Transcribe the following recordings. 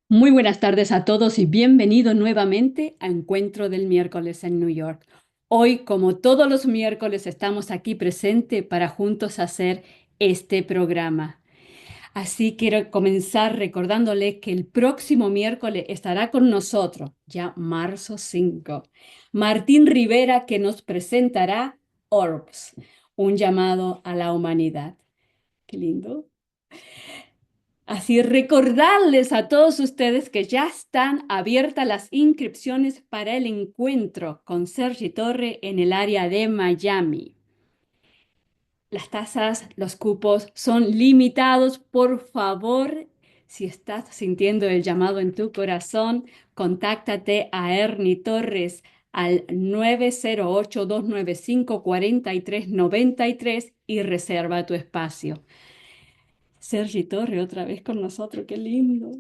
Muy buenas tardes a todos y bienvenido nuevamente a Encuentro del Miércoles en New York. Hoy, como todos los miércoles, estamos aquí presente para juntos hacer este programa. Así quiero comenzar recordándole que el próximo miércoles estará con nosotros, ya marzo 5, Martín Rivera, que nos presentará Orbs, un llamado a la humanidad. Qué lindo. Así recordarles a todos ustedes que ya están abiertas las inscripciones para el encuentro con Sergi Torre en el área de Miami. Las tasas, los cupos son limitados. Por favor, si estás sintiendo el llamado en tu corazón, contáctate a Ernie Torres al 908-295-4393 y reserva tu espacio. Sergi Torre otra vez con nosotros, qué lindo.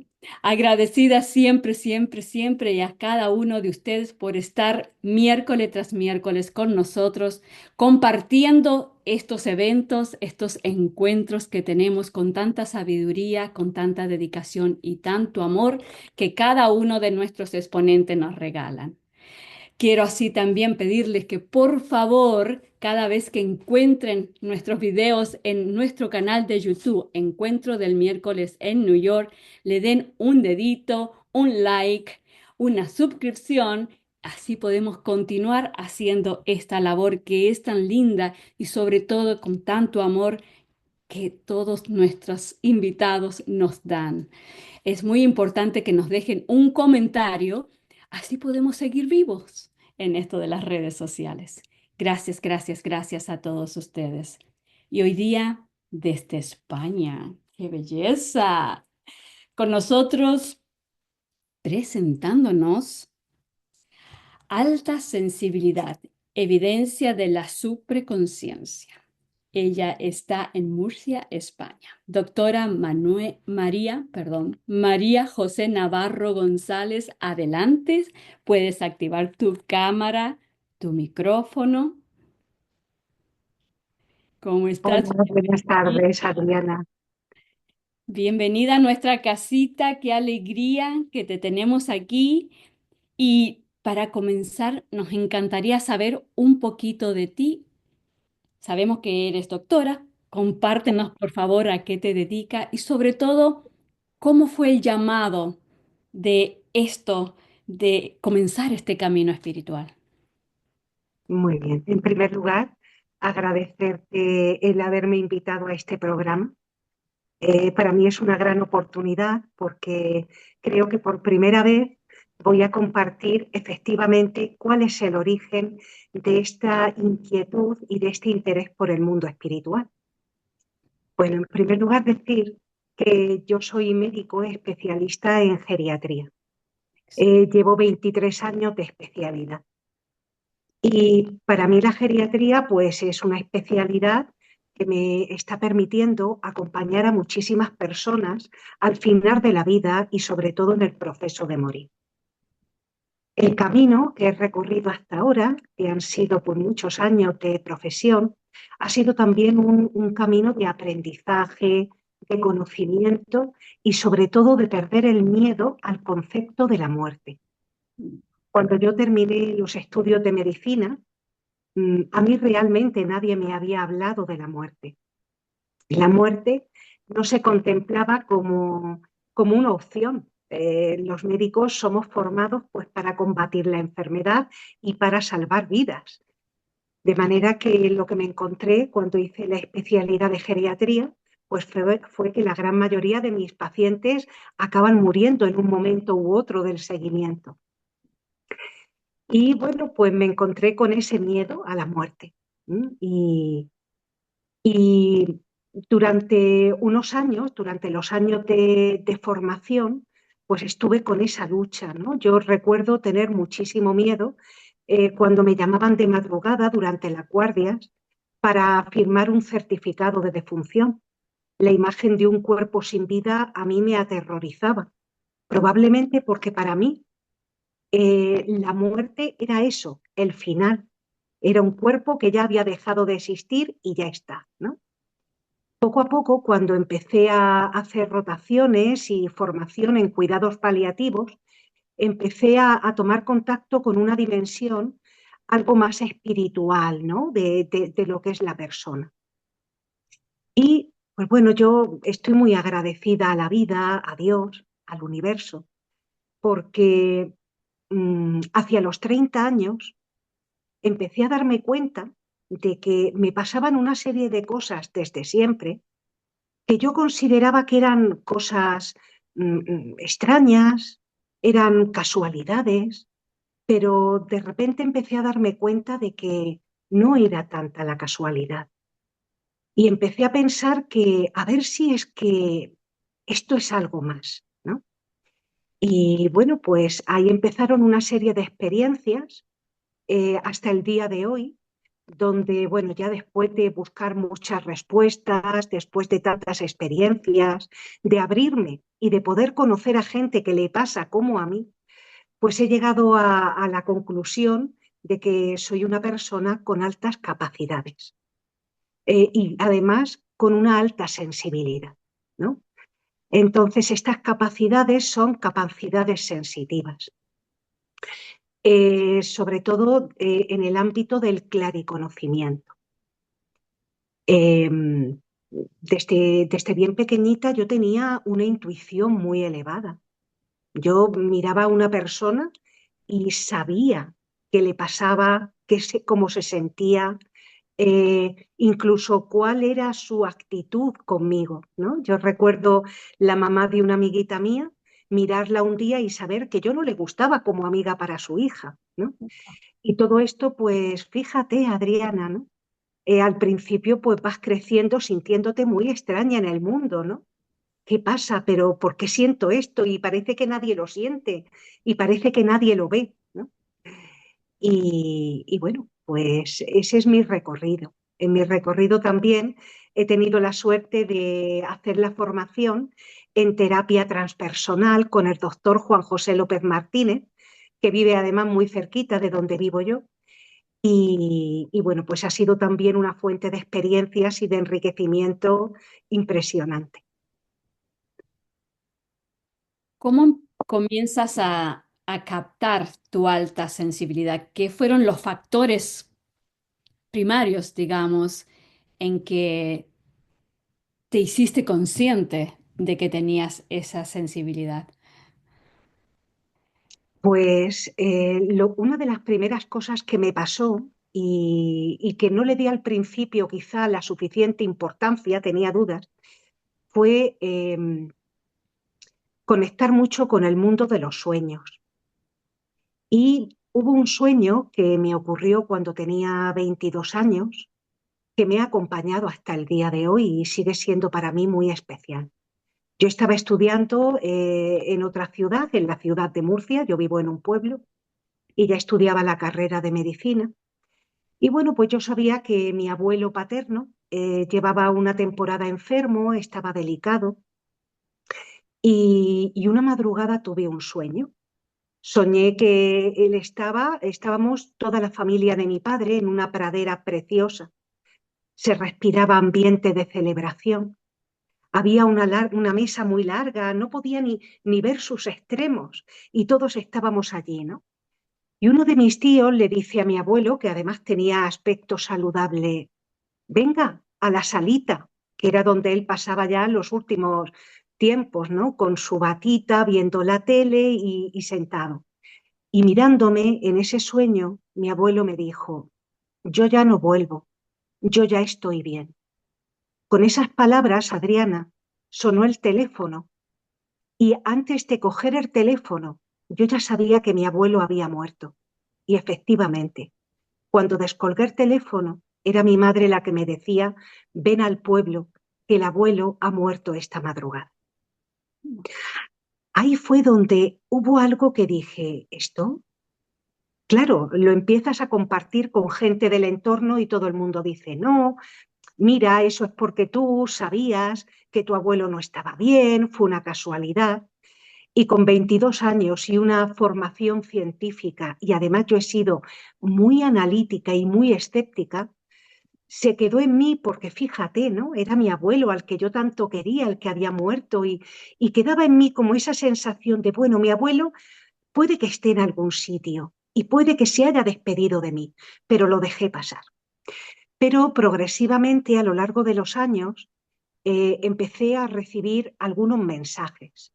Agradecida siempre, siempre, siempre y a cada uno de ustedes por estar miércoles tras miércoles con nosotros, compartiendo estos eventos, estos encuentros que tenemos con tanta sabiduría, con tanta dedicación y tanto amor que cada uno de nuestros exponentes nos regalan. Quiero así también pedirles que por favor, cada vez que encuentren nuestros videos en nuestro canal de YouTube, Encuentro del Miércoles en New York, le den un dedito, un like, una suscripción. Así podemos continuar haciendo esta labor que es tan linda y sobre todo con tanto amor que todos nuestros invitados nos dan. Es muy importante que nos dejen un comentario, así podemos seguir vivos en esto de las redes sociales. Gracias, gracias, gracias a todos ustedes. Y hoy día, desde España, ¡qué belleza! Con nosotros presentándonos alta sensibilidad, evidencia de la supreconciencia. Ella está en Murcia, España. Doctora María José Navarro González, adelante. Puedes activar tu cámara, tu micrófono. ¿Cómo estás? Hola, buenas Bienvenida. tardes, Adriana. Bienvenida a nuestra casita. Qué alegría que te tenemos aquí. Y para comenzar, nos encantaría saber un poquito de ti. Sabemos que eres doctora. Compártenos, por favor, a qué te dedicas y sobre todo, cómo fue el llamado de esto, de comenzar este camino espiritual. Muy bien. En primer lugar, agradecerte el haberme invitado a este programa. Para mí es una gran oportunidad porque creo que por primera vez voy a compartir efectivamente cuál es el origen de esta inquietud y de este interés por el mundo espiritual. Bueno, en primer lugar, decir que yo soy médico especialista en geriatría. Llevo 23 años de especialidad. Y para mí la geriatría pues es una especialidad que me está permitiendo acompañar a muchísimas personas al final de la vida y sobre todo en el proceso de morir. El camino que he recorrido hasta ahora, que han sido por muchos años de profesión, ha sido también un camino de aprendizaje, de conocimiento y sobre todo de perder el miedo al concepto de la muerte. Cuando yo terminé los estudios de medicina, a mí realmente nadie me había hablado de la muerte. La muerte no se contemplaba como una opción. Los médicos somos formados pues, para combatir la enfermedad y para salvar vidas. De manera que lo que me encontré cuando hice la especialidad de geriatría pues fue que la gran mayoría de mis pacientes acaban muriendo en un momento u otro del seguimiento. Y bueno, pues me encontré con ese miedo a la muerte. ¿M? Y durante unos años, durante los años de formación, pues estuve con esa lucha, ¿no? Yo recuerdo tener muchísimo miedo cuando me llamaban de madrugada durante las guardias para firmar un certificado de defunción. La imagen de un cuerpo sin vida a mí me aterrorizaba, probablemente porque para mí la muerte era eso, el final. Era un cuerpo que ya había dejado de existir y ya está, ¿no? Poco a poco, cuando empecé a hacer rotaciones y formación en cuidados paliativos, empecé a tomar contacto con una dimensión algo más espiritual, ¿no? De lo que es la persona. Y pues bueno, yo estoy muy agradecida a la vida, a Dios, al universo, porque hacia los 30 años empecé a darme cuenta de que me pasaban una serie de cosas desde siempre que yo consideraba que eran cosas extrañas, eran casualidades, pero de repente empecé a darme cuenta de que no era tanta la casualidad. Y empecé a pensar que a ver si es que esto es algo más, ¿no? Y bueno, pues ahí empezaron una serie de experiencias hasta el día de hoy, donde, bueno, ya después de buscar muchas respuestas, después de tantas experiencias, de abrirme y de poder conocer a gente que le pasa como a mí, pues he llegado a la conclusión de que soy una persona con altas capacidades y además con una alta sensibilidad, ¿no? Entonces, estas capacidades son capacidades sensitivas, sobre todo en el ámbito del clariconocimiento. Eh, desde bien pequeñita yo tenía una intuición muy elevada. Yo miraba a una persona y sabía qué le pasaba, cómo se sentía, incluso cuál era su actitud conmigo, ¿no? Yo recuerdo la mamá de una amiguita mía, mirarla un día y saber que yo no le gustaba como amiga para su hija, ¿no? Y todo esto, pues fíjate, Adriana, ¿no? Al principio pues vas creciendo sintiéndote muy extraña en el mundo, ¿no? ¿Qué pasa? ¿Pero por qué siento esto? Y parece que nadie lo siente y parece que nadie lo ve, ¿no? Y bueno, pues ese es mi recorrido. En mi recorrido también he tenido la suerte de hacer la formación en terapia transpersonal con el doctor Juan José López Martínez, que vive además muy cerquita de donde vivo yo. Y bueno, pues ha sido también una fuente de experiencias y de enriquecimiento impresionante. ¿Cómo comienzas a captar tu alta sensibilidad? ¿Qué fueron los factores primarios, digamos, en que te hiciste consciente de que tenías esa sensibilidad? Pues una de las primeras cosas que me pasó y que no le di al principio quizá la suficiente importancia, tenía dudas, fue conectar mucho con el mundo de los sueños. Y hubo un sueño que me ocurrió cuando tenía 22 años, que me ha acompañado hasta el día de hoy y sigue siendo para mí muy especial. Yo estaba estudiando en otra ciudad, en la ciudad de Murcia, yo vivo en un pueblo, y ya estudiaba la carrera de medicina. Y bueno, pues yo sabía que mi abuelo paterno llevaba una temporada enfermo, estaba delicado, y una madrugada tuve un sueño. Soñé que estábamos toda la familia de mi padre en una pradera preciosa. Se respiraba ambiente de celebración. Había una mesa muy larga, no podía ni ver sus extremos y todos estábamos allí, ¿no? Y uno de mis tíos le dice a mi abuelo, que además tenía aspecto saludable, venga a la salita, que era donde él pasaba ya los últimos tiempos, ¿no? Con su batita, viendo la tele y sentado. Y mirándome en ese sueño, mi abuelo me dijo, yo ya no vuelvo, yo ya estoy bien. Con esas palabras, Adriana, sonó el teléfono y antes de coger el teléfono, yo ya sabía que mi abuelo había muerto. Y efectivamente, cuando descolgué el teléfono, era mi madre la que me decía, ven al pueblo, que el abuelo ha muerto esta madrugada. Ahí fue donde hubo algo que dije, ¿esto? Claro, lo empiezas a compartir con gente del entorno y todo el mundo dice, no, mira, eso es porque tú sabías que tu abuelo no estaba bien, fue una casualidad. Y con 22 años y una formación científica, y además yo he sido muy analítica y muy escéptica, se quedó en mí porque fíjate, ¿no? Era mi abuelo al que yo tanto quería, el que había muerto y quedaba en mí como esa sensación de, bueno, mi abuelo puede que esté en algún sitio y puede que se haya despedido de mí, pero lo dejé pasar. Pero progresivamente a lo largo de los años empecé a recibir algunos mensajes.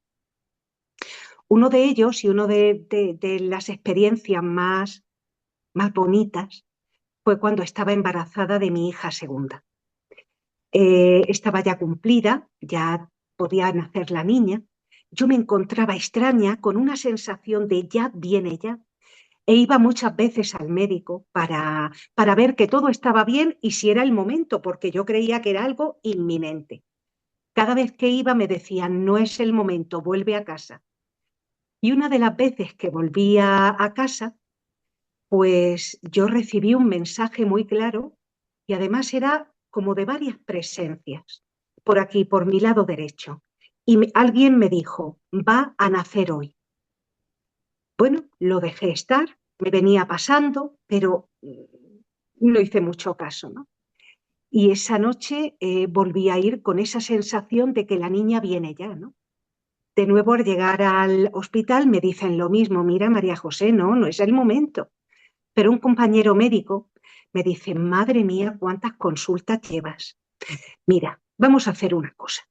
Uno de ellos y uno de las experiencias más bonitas fue cuando estaba embarazada de mi hija segunda. Estaba ya cumplida, ya podía nacer la niña. Yo me encontraba extraña con una sensación de ya viene ya. E iba muchas veces al médico para ver que todo estaba bien y si era el momento, porque yo creía que era algo inminente. Cada vez que iba me decían, no es el momento, vuelve a casa. Y una de las veces que volví a casa, pues yo recibí un mensaje muy claro y además era como de varias presencias, por aquí, por mi lado derecho. Y alguien me dijo, va a nacer hoy. Bueno, lo dejé estar, me venía pasando, pero no hice mucho caso, ¿no? Y esa noche volví a ir con esa sensación de que la niña viene ya, ¿no? De nuevo, al llegar al hospital me dicen lo mismo, mira, María José, no, no es el momento. Pero un compañero médico me dice, madre mía, ¿cuántas consultas llevas? Mira, vamos a hacer una cosa.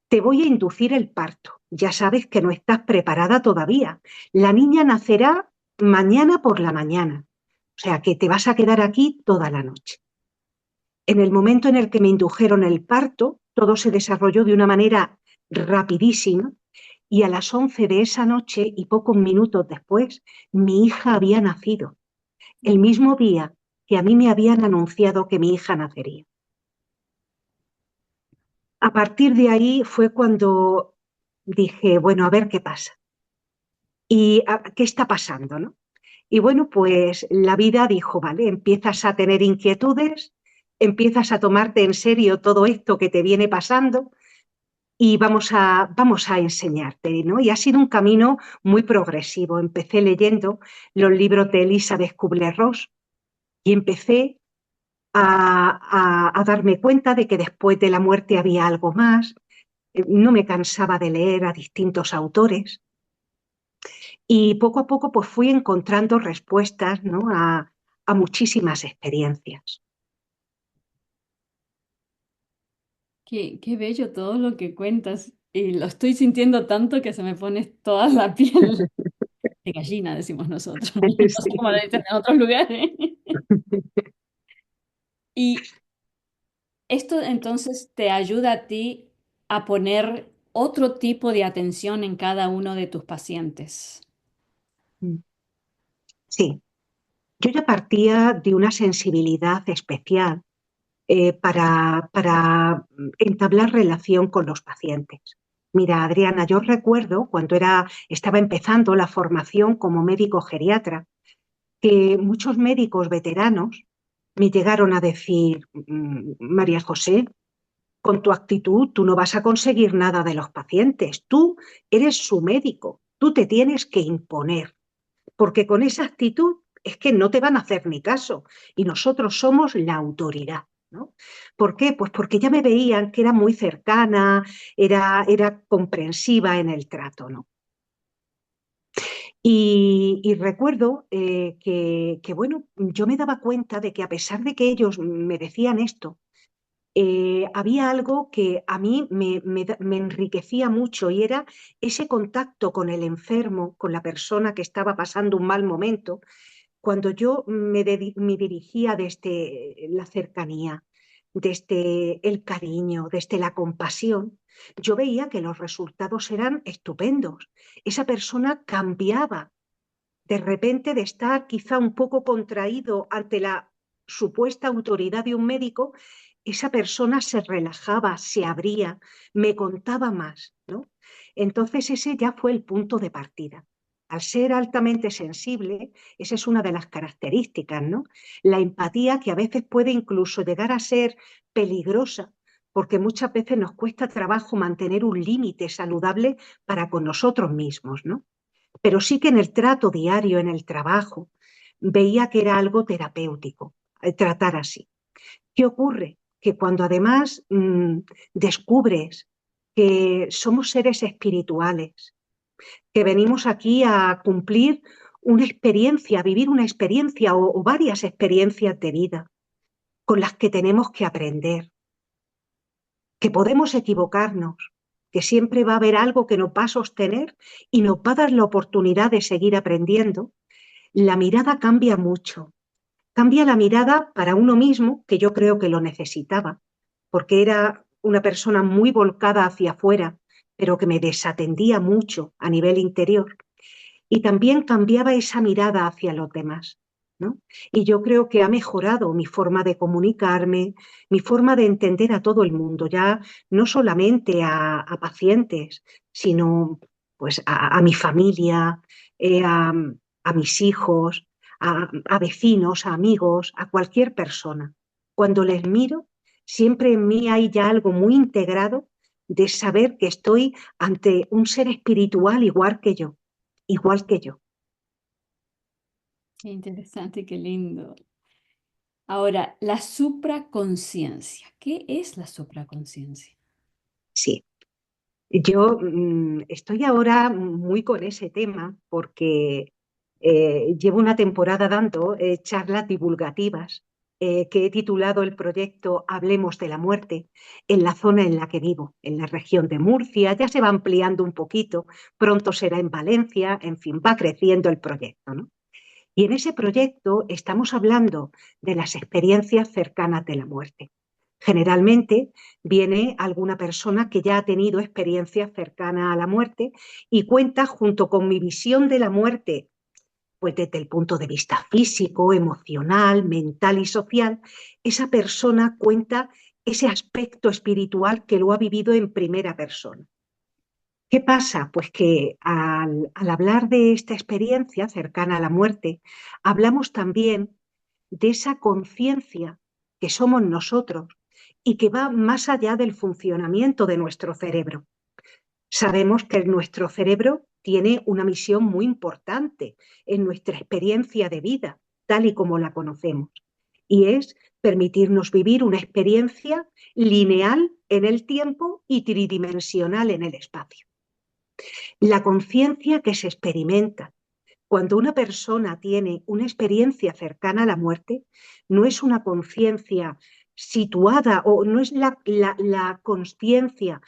Te voy a inducir el parto. Ya sabes que no estás preparada todavía. La niña nacerá mañana por la mañana. O sea que te vas a quedar aquí toda la noche. En el momento en el que me indujeron el parto, todo se desarrolló de una manera rapidísima y a las 11 de esa noche y pocos minutos después, mi hija había nacido, el mismo día que a mí me habían anunciado que mi hija nacería. A partir de ahí fue cuando dije, bueno, a ver qué pasa y qué está pasando, ¿no? Y bueno, pues la vida dijo, vale, empiezas a tener inquietudes, empiezas a tomarte en serio todo esto que te viene pasando y vamos a enseñarte, ¿no? Y ha sido un camino muy progresivo. Empecé leyendo los libros de Elizabeth Kubler-Ross y empecé a darme cuenta de que después de la muerte había algo más. No me cansaba de leer a distintos autores y poco a poco pues fui encontrando respuestas, ¿no? A muchísimas experiencias. Qué bello todo lo que cuentas. Y lo estoy sintiendo tanto que se me pone toda la piel de gallina, decimos nosotros. No sé cómo lo dicen en otros lugares. Y esto entonces te ayuda a ti a poner otro tipo de atención en cada uno de tus pacientes. Sí, sí, yo ya partía de una sensibilidad especial para entablar relación con los pacientes. Mira, Adriana, yo recuerdo cuando estaba empezando la formación como médico geriatra, que muchos médicos veteranos me llegaron a decir, María José, con tu actitud tú no vas a conseguir nada de los pacientes, tú eres su médico, tú te tienes que imponer, porque con esa actitud es que no te van a hacer ni caso y nosotros somos la autoridad, ¿no? ¿Por qué? Pues porque ya me veían que era muy cercana, era comprensiva en el trato, ¿no? Y recuerdo bueno, yo me daba cuenta de que a pesar de que ellos me decían esto, había algo que a mí me enriquecía mucho y era ese contacto con el enfermo, con la persona que estaba pasando un mal momento, cuando yo me dirigía desde la cercanía, desde el cariño, desde la compasión, yo veía que los resultados eran estupendos. Esa persona cambiaba de repente de estar quizá un poco contraído ante la supuesta autoridad de un médico, esa persona se relajaba, se abría, me contaba más, ¿no? Entonces ese ya fue el punto de partida. Al ser altamente sensible, esa es una de las características, ¿no? La empatía que a veces puede incluso llegar a ser peligrosa, porque muchas veces nos cuesta trabajo mantener un límite saludable para con nosotros mismos, ¿no? Pero sí que en el trato diario, en el trabajo, veía que era algo terapéutico, tratar así. ¿Qué ocurre? Que cuando además descubres que somos seres espirituales, que venimos aquí a cumplir una experiencia, a vivir una experiencia o varias experiencias de vida con las que tenemos que aprender, que podemos equivocarnos, que siempre va a haber algo que nos va a sostener y nos va a dar la oportunidad de seguir aprendiendo, la mirada cambia mucho. Cambia la mirada para uno mismo, que yo creo que lo necesitaba, porque era una persona muy volcada hacia afuera, pero que me desatendía mucho a nivel interior. Y también cambiaba esa mirada hacia los demás, ¿no? Y yo creo que ha mejorado mi forma de comunicarme, mi forma de entender a todo el mundo, ya no solamente a pacientes, sino pues a mi familia, a mis hijos, a vecinos, a amigos, a cualquier persona. Cuando les miro, siempre en mí hay ya algo muy integrado de saber que estoy ante un ser espiritual igual que yo. Qué interesante, qué lindo. Ahora, la supraconciencia. ¿Qué es la supraconciencia? Sí, yo estoy ahora muy con ese tema porque llevo una temporada dando charlas divulgativas que he titulado el proyecto Hablemos de la muerte en la zona en la que vivo, en la región de Murcia. Ya se va ampliando un poquito, pronto será en Valencia, en fin, va creciendo el proyecto, ¿no? Y en ese proyecto estamos hablando de las experiencias cercanas de la muerte. Generalmente viene alguna persona que ya ha tenido experiencias cercanas a la muerte y cuenta junto con mi visión de la muerte, pues desde el punto de vista físico, emocional, mental y social, esa persona cuenta ese aspecto espiritual que lo ha vivido en primera persona. ¿Qué pasa? Pues que al hablar de esta experiencia cercana a la muerte, hablamos también de esa conciencia que somos nosotros y que va más allá del funcionamiento de nuestro cerebro. Sabemos que nuestro cerebro tiene una misión muy importante en nuestra experiencia de vida, tal y como la conocemos, y es permitirnos vivir una experiencia lineal en el tiempo y tridimensional en el espacio. La conciencia que se experimenta cuando una persona tiene una experiencia cercana a la muerte, no es una conciencia situada o no es la conciencia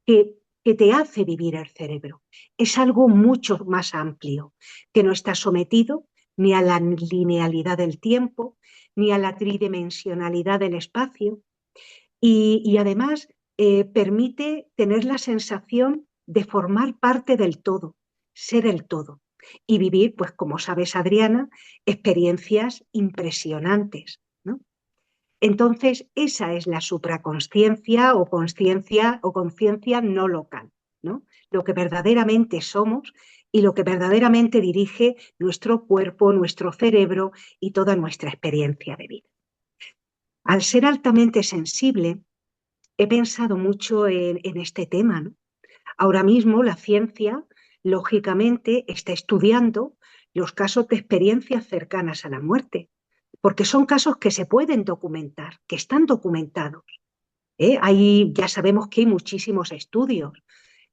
que te hace vivir el cerebro. Es algo mucho más amplio, que no está sometido ni a la linealidad del tiempo, ni a la tridimensionalidad del espacio, y además permite tener la sensación de formar parte del todo, ser el todo y vivir, pues como sabes, Adriana, experiencias impresionantes, ¿no? Entonces, esa es la supraconsciencia o conciencia no local, ¿no? Lo que verdaderamente somos y lo que verdaderamente dirige nuestro cuerpo, nuestro cerebro y toda nuestra experiencia de vida. Al ser altamente sensible, he pensado mucho en este tema, ¿no? Ahora mismo la ciencia, lógicamente, está estudiando los casos de experiencias cercanas a la muerte, porque son casos que se pueden documentar, que están documentados. Ya sabemos que hay muchísimos estudios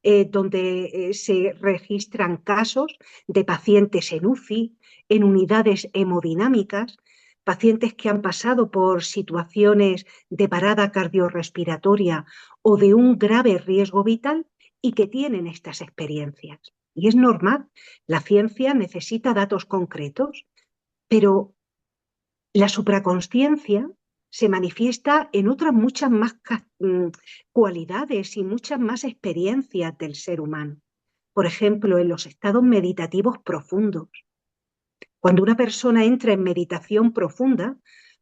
donde se registran casos de pacientes en UCI, en unidades hemodinámicas, pacientes que han pasado por situaciones de parada cardiorrespiratoria o de un grave riesgo vital y que tienen estas experiencias. Y es normal, la ciencia necesita datos concretos, pero la supraconsciencia se manifiesta en otras muchas más cualidades y muchas más experiencias del ser humano. Por ejemplo, en los estados meditativos profundos. Cuando una persona entra en meditación profunda,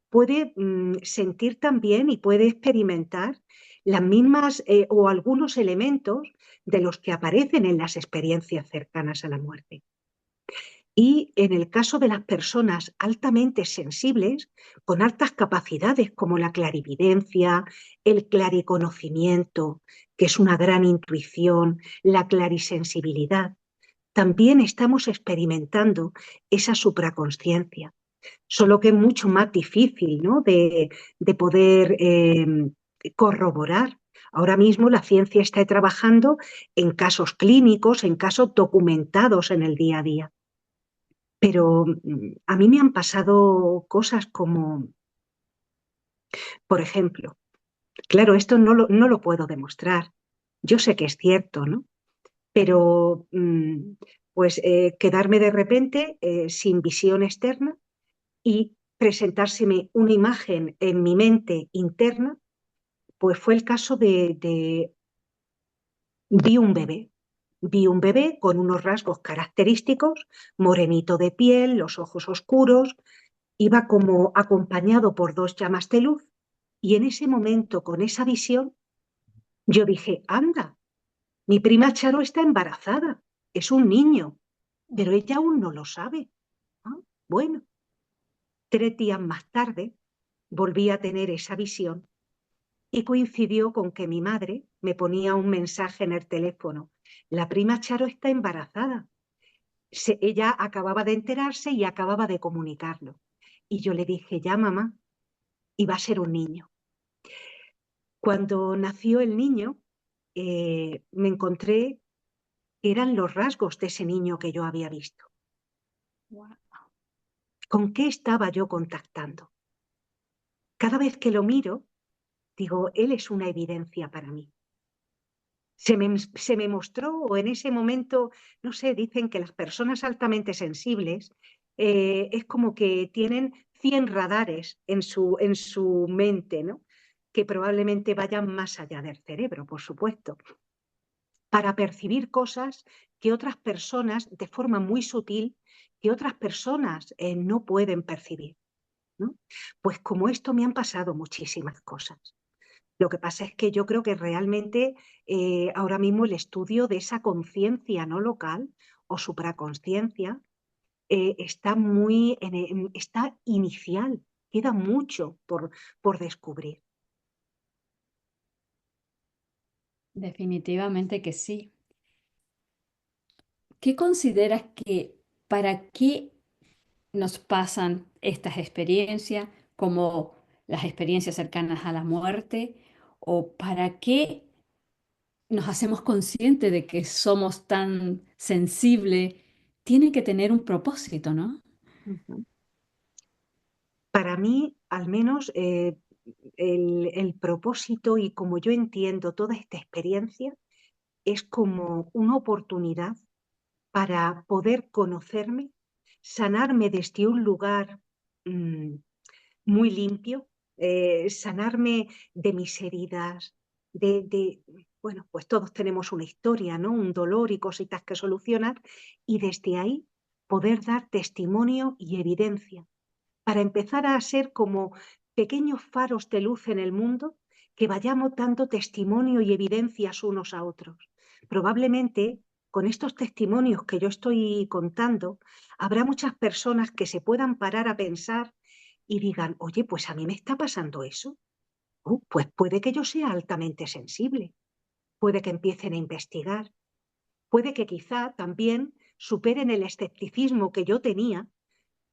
puede sentir también y puede experimentar las mismas o algunos elementos de los que aparecen en las experiencias cercanas a la muerte. Y en el caso de las personas altamente sensibles, con altas capacidades como la clarividencia, el clariconocimiento, que es una gran intuición, la clarisensibilidad, también estamos experimentando esa supraconsciencia. solo que es mucho más difícil, ¿no? de poder corroborar. Ahora mismo la ciencia está trabajando en casos clínicos, en casos documentados en el día a día. Pero a mí me han pasado cosas como, por ejemplo, claro, esto no lo puedo demostrar. Yo sé que es cierto, ¿no? Pero pues quedarme de repente sin visión externa y presentárseme una imagen en mi mente interna, pues fue el caso vi un bebé. Vi un bebé con unos rasgos característicos, morenito de piel, los ojos oscuros, iba como acompañado por dos llamas de luz y en ese momento, con esa visión, yo dije, anda, mi prima Charo está embarazada, es un niño, pero ella aún no lo sabe. Ah, bueno, 3 días más tarde volví a tener esa visión y coincidió con que mi madre me ponía un mensaje en el teléfono. La prima Charo está embarazada. Ella acababa de enterarse y acababa de comunicarlo. Y yo le dije, ya mamá, y va a ser un niño. Cuando nació el niño, me encontré, eran los rasgos de ese niño que yo había visto. Wow. ¿Con qué estaba yo contactando? Cada vez que lo miro, digo, él es una evidencia para mí. Se me mostró, o en ese momento, no sé, dicen que las personas altamente sensibles es como que tienen 100 radares en su mente, ¿no? Que probablemente vayan más allá del cerebro, por supuesto, para percibir cosas que otras personas, de forma muy sutil, que otras personas no pueden percibir, ¿no? Pues como esto me han pasado muchísimas cosas. Lo que pasa es que yo creo que realmente ahora mismo el estudio de esa conciencia no local o supraconsciencia está está inicial, queda mucho por descubrir. Definitivamente que sí. ¿Qué consideras que para qué nos pasan estas experiencias, como las experiencias cercanas a la muerte, o para qué nos hacemos conscientes de que somos tan sensibles? Tiene que tener un propósito, ¿no? Ujú. Para mí, al menos, el propósito y como yo entiendo toda esta experiencia es como una oportunidad para poder conocerme, sanarme desde un lugar mm, muy limpio, sanarme de mis heridas, bueno, pues todos tenemos una historia, ¿no? Un dolor y cositas que solucionar, y desde ahí poder dar testimonio y evidencia para empezar a ser como pequeños faros de luz en el mundo que vayamos dando testimonio y evidencias unos a otros. Probablemente con estos testimonios que yo estoy contando, habrá muchas personas que se puedan parar a pensar y digan, oye, pues a mí me está pasando eso. Pues puede que yo sea altamente sensible, puede que empiecen a investigar, puede que quizá también superen el escepticismo que yo tenía,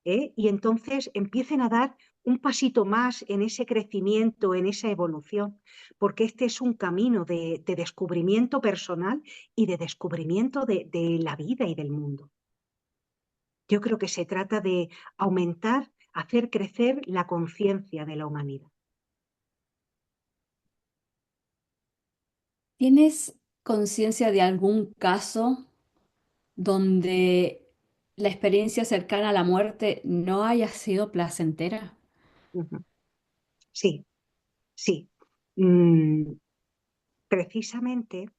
y entonces empiecen a dar un pasito más en ese crecimiento, en esa evolución, porque este es un camino de descubrimiento personal y de descubrimiento de la vida y del mundo. Yo creo que se trata de aumentar, hacer crecer la conciencia de la humanidad. ¿Tienes conciencia de algún caso donde la experiencia cercana a la muerte no haya sido placentera? Ujú. Sí, sí. Mm, precisamente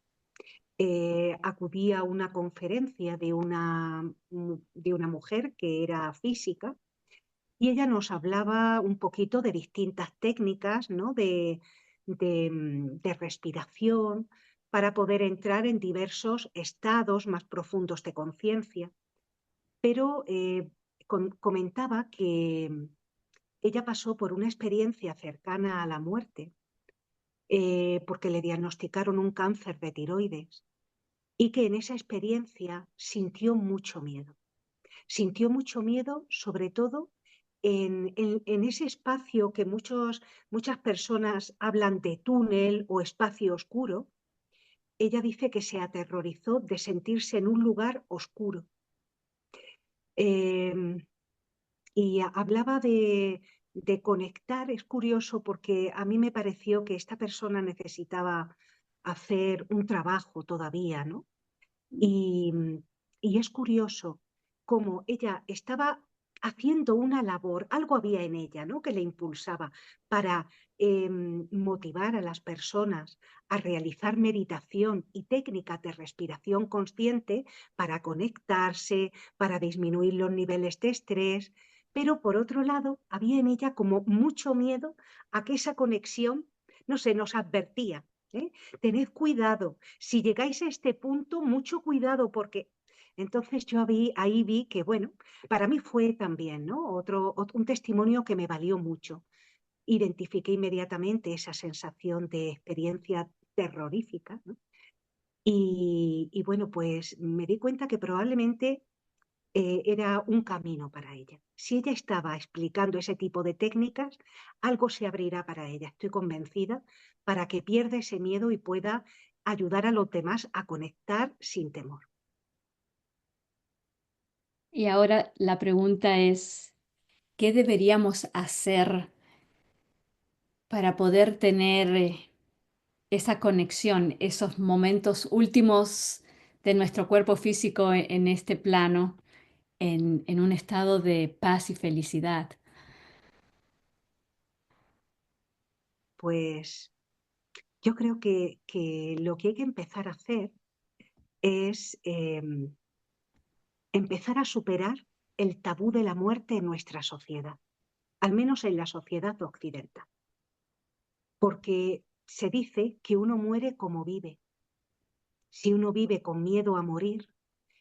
acudí a una conferencia de una mujer que era física y ella nos hablaba un poquito de distintas técnicas, ¿no? De respiración para poder entrar en diversos estados más profundos de conciencia. Pero comentaba que ella pasó por una experiencia cercana a la muerte porque le diagnosticaron un cáncer de tiroides y que en esa experiencia sintió mucho miedo. Sintió mucho miedo, sobre todo en ese espacio que muchas personas hablan de túnel o espacio oscuro, ella dice que se aterrorizó de sentirse en un lugar oscuro. Eh, y hablaba de conectar. Es curioso porque a mí me pareció que esta persona necesitaba hacer un trabajo todavía, ¿no? Y, y es curioso cómo ella estaba haciendo una labor, algo había en ella, ¿no? Que le impulsaba para motivar a las personas a realizar meditación y técnicas de respiración consciente para conectarse, para disminuir los niveles de estrés. Pero por otro lado, había en ella como mucho miedo a que esa conexión, no sé, nos advertía, ¿eh? Tened cuidado, si llegáis a este punto, mucho cuidado porque entonces ahí vi que, bueno, para mí fue también, ¿no? Un testimonio que me valió mucho. Identifiqué inmediatamente esa sensación de experiencia terrorífica, ¿no? Y bueno, pues me di cuenta que probablemente era un camino para ella. Si ella estaba explicando ese tipo de técnicas, algo se abrirá para ella, estoy convencida, para que pierda ese miedo y pueda ayudar a los demás a conectar sin temor. Y ahora la pregunta es, ¿qué deberíamos hacer para poder tener esa conexión, esos momentos últimos de nuestro cuerpo físico en este plano, en un estado de paz y felicidad? Pues yo creo que lo que hay que empezar a hacer es empezar a superar el tabú de la muerte en nuestra sociedad, al menos en la sociedad occidental, porque se dice que uno muere como vive. Si uno vive con miedo a morir,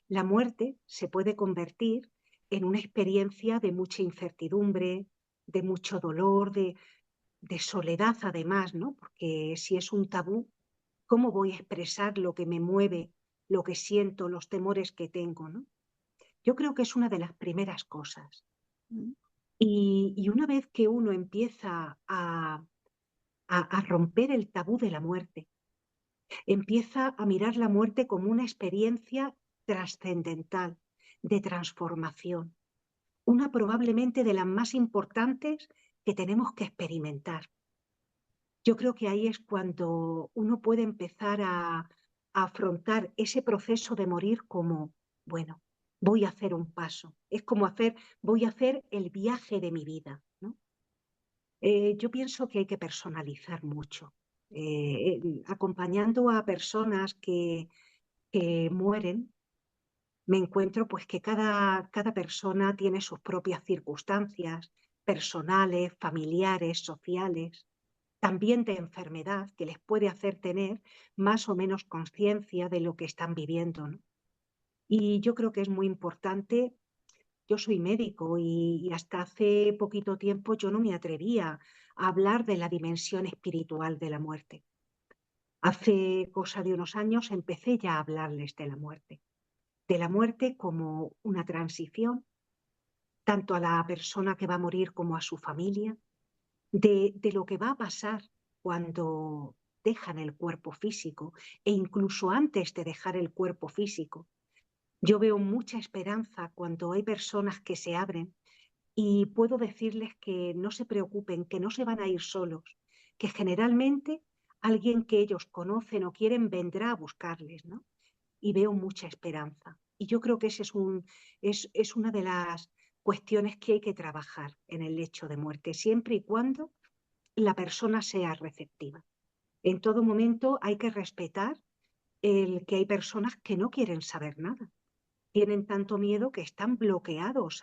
la muerte se puede convertir en una experiencia de mucha incertidumbre, de mucho dolor, de soledad además, ¿no? Porque si es un tabú, ¿cómo voy a expresar lo que me mueve, lo que siento, los temores que tengo, ¿no? Yo creo que es una de las primeras cosas. Y una vez que uno empieza a romper el tabú de la muerte, empieza a mirar la muerte como una experiencia trascendental, de transformación, una probablemente de las más importantes que tenemos que experimentar. Yo creo que ahí es cuando uno puede empezar a afrontar ese proceso de morir como, bueno, voy a hacer un paso. Es como voy a hacer el viaje de mi vida, ¿no? Yo pienso que hay que personalizar mucho. Acompañando a personas que mueren, me encuentro pues que cada persona tiene sus propias circunstancias personales, familiares, sociales, también de enfermedad que les puede hacer tener más o menos conciencia de lo que están viviendo, ¿no? Y yo creo que es muy importante. Yo soy médico y hasta hace poquito tiempo yo no me atrevía a hablar de la dimensión espiritual de la muerte. Hace cosa de unos años empecé ya a hablarles de la muerte como una transición, tanto a la persona que va a morir como a su familia, de lo que va a pasar cuando dejan el cuerpo físico e incluso antes de dejar el cuerpo físico. Yo veo mucha esperanza cuando hay personas que se abren y puedo decirles que no se preocupen, que no se van a ir solos, que generalmente alguien que ellos conocen o quieren vendrá a buscarles, ¿no? Y veo mucha esperanza. Y yo creo que es una de las cuestiones que hay que trabajar en el lecho de muerte, siempre y cuando la persona sea receptiva. En todo momento hay que respetar el que hay personas que no quieren saber nada. Tienen tanto miedo que están bloqueados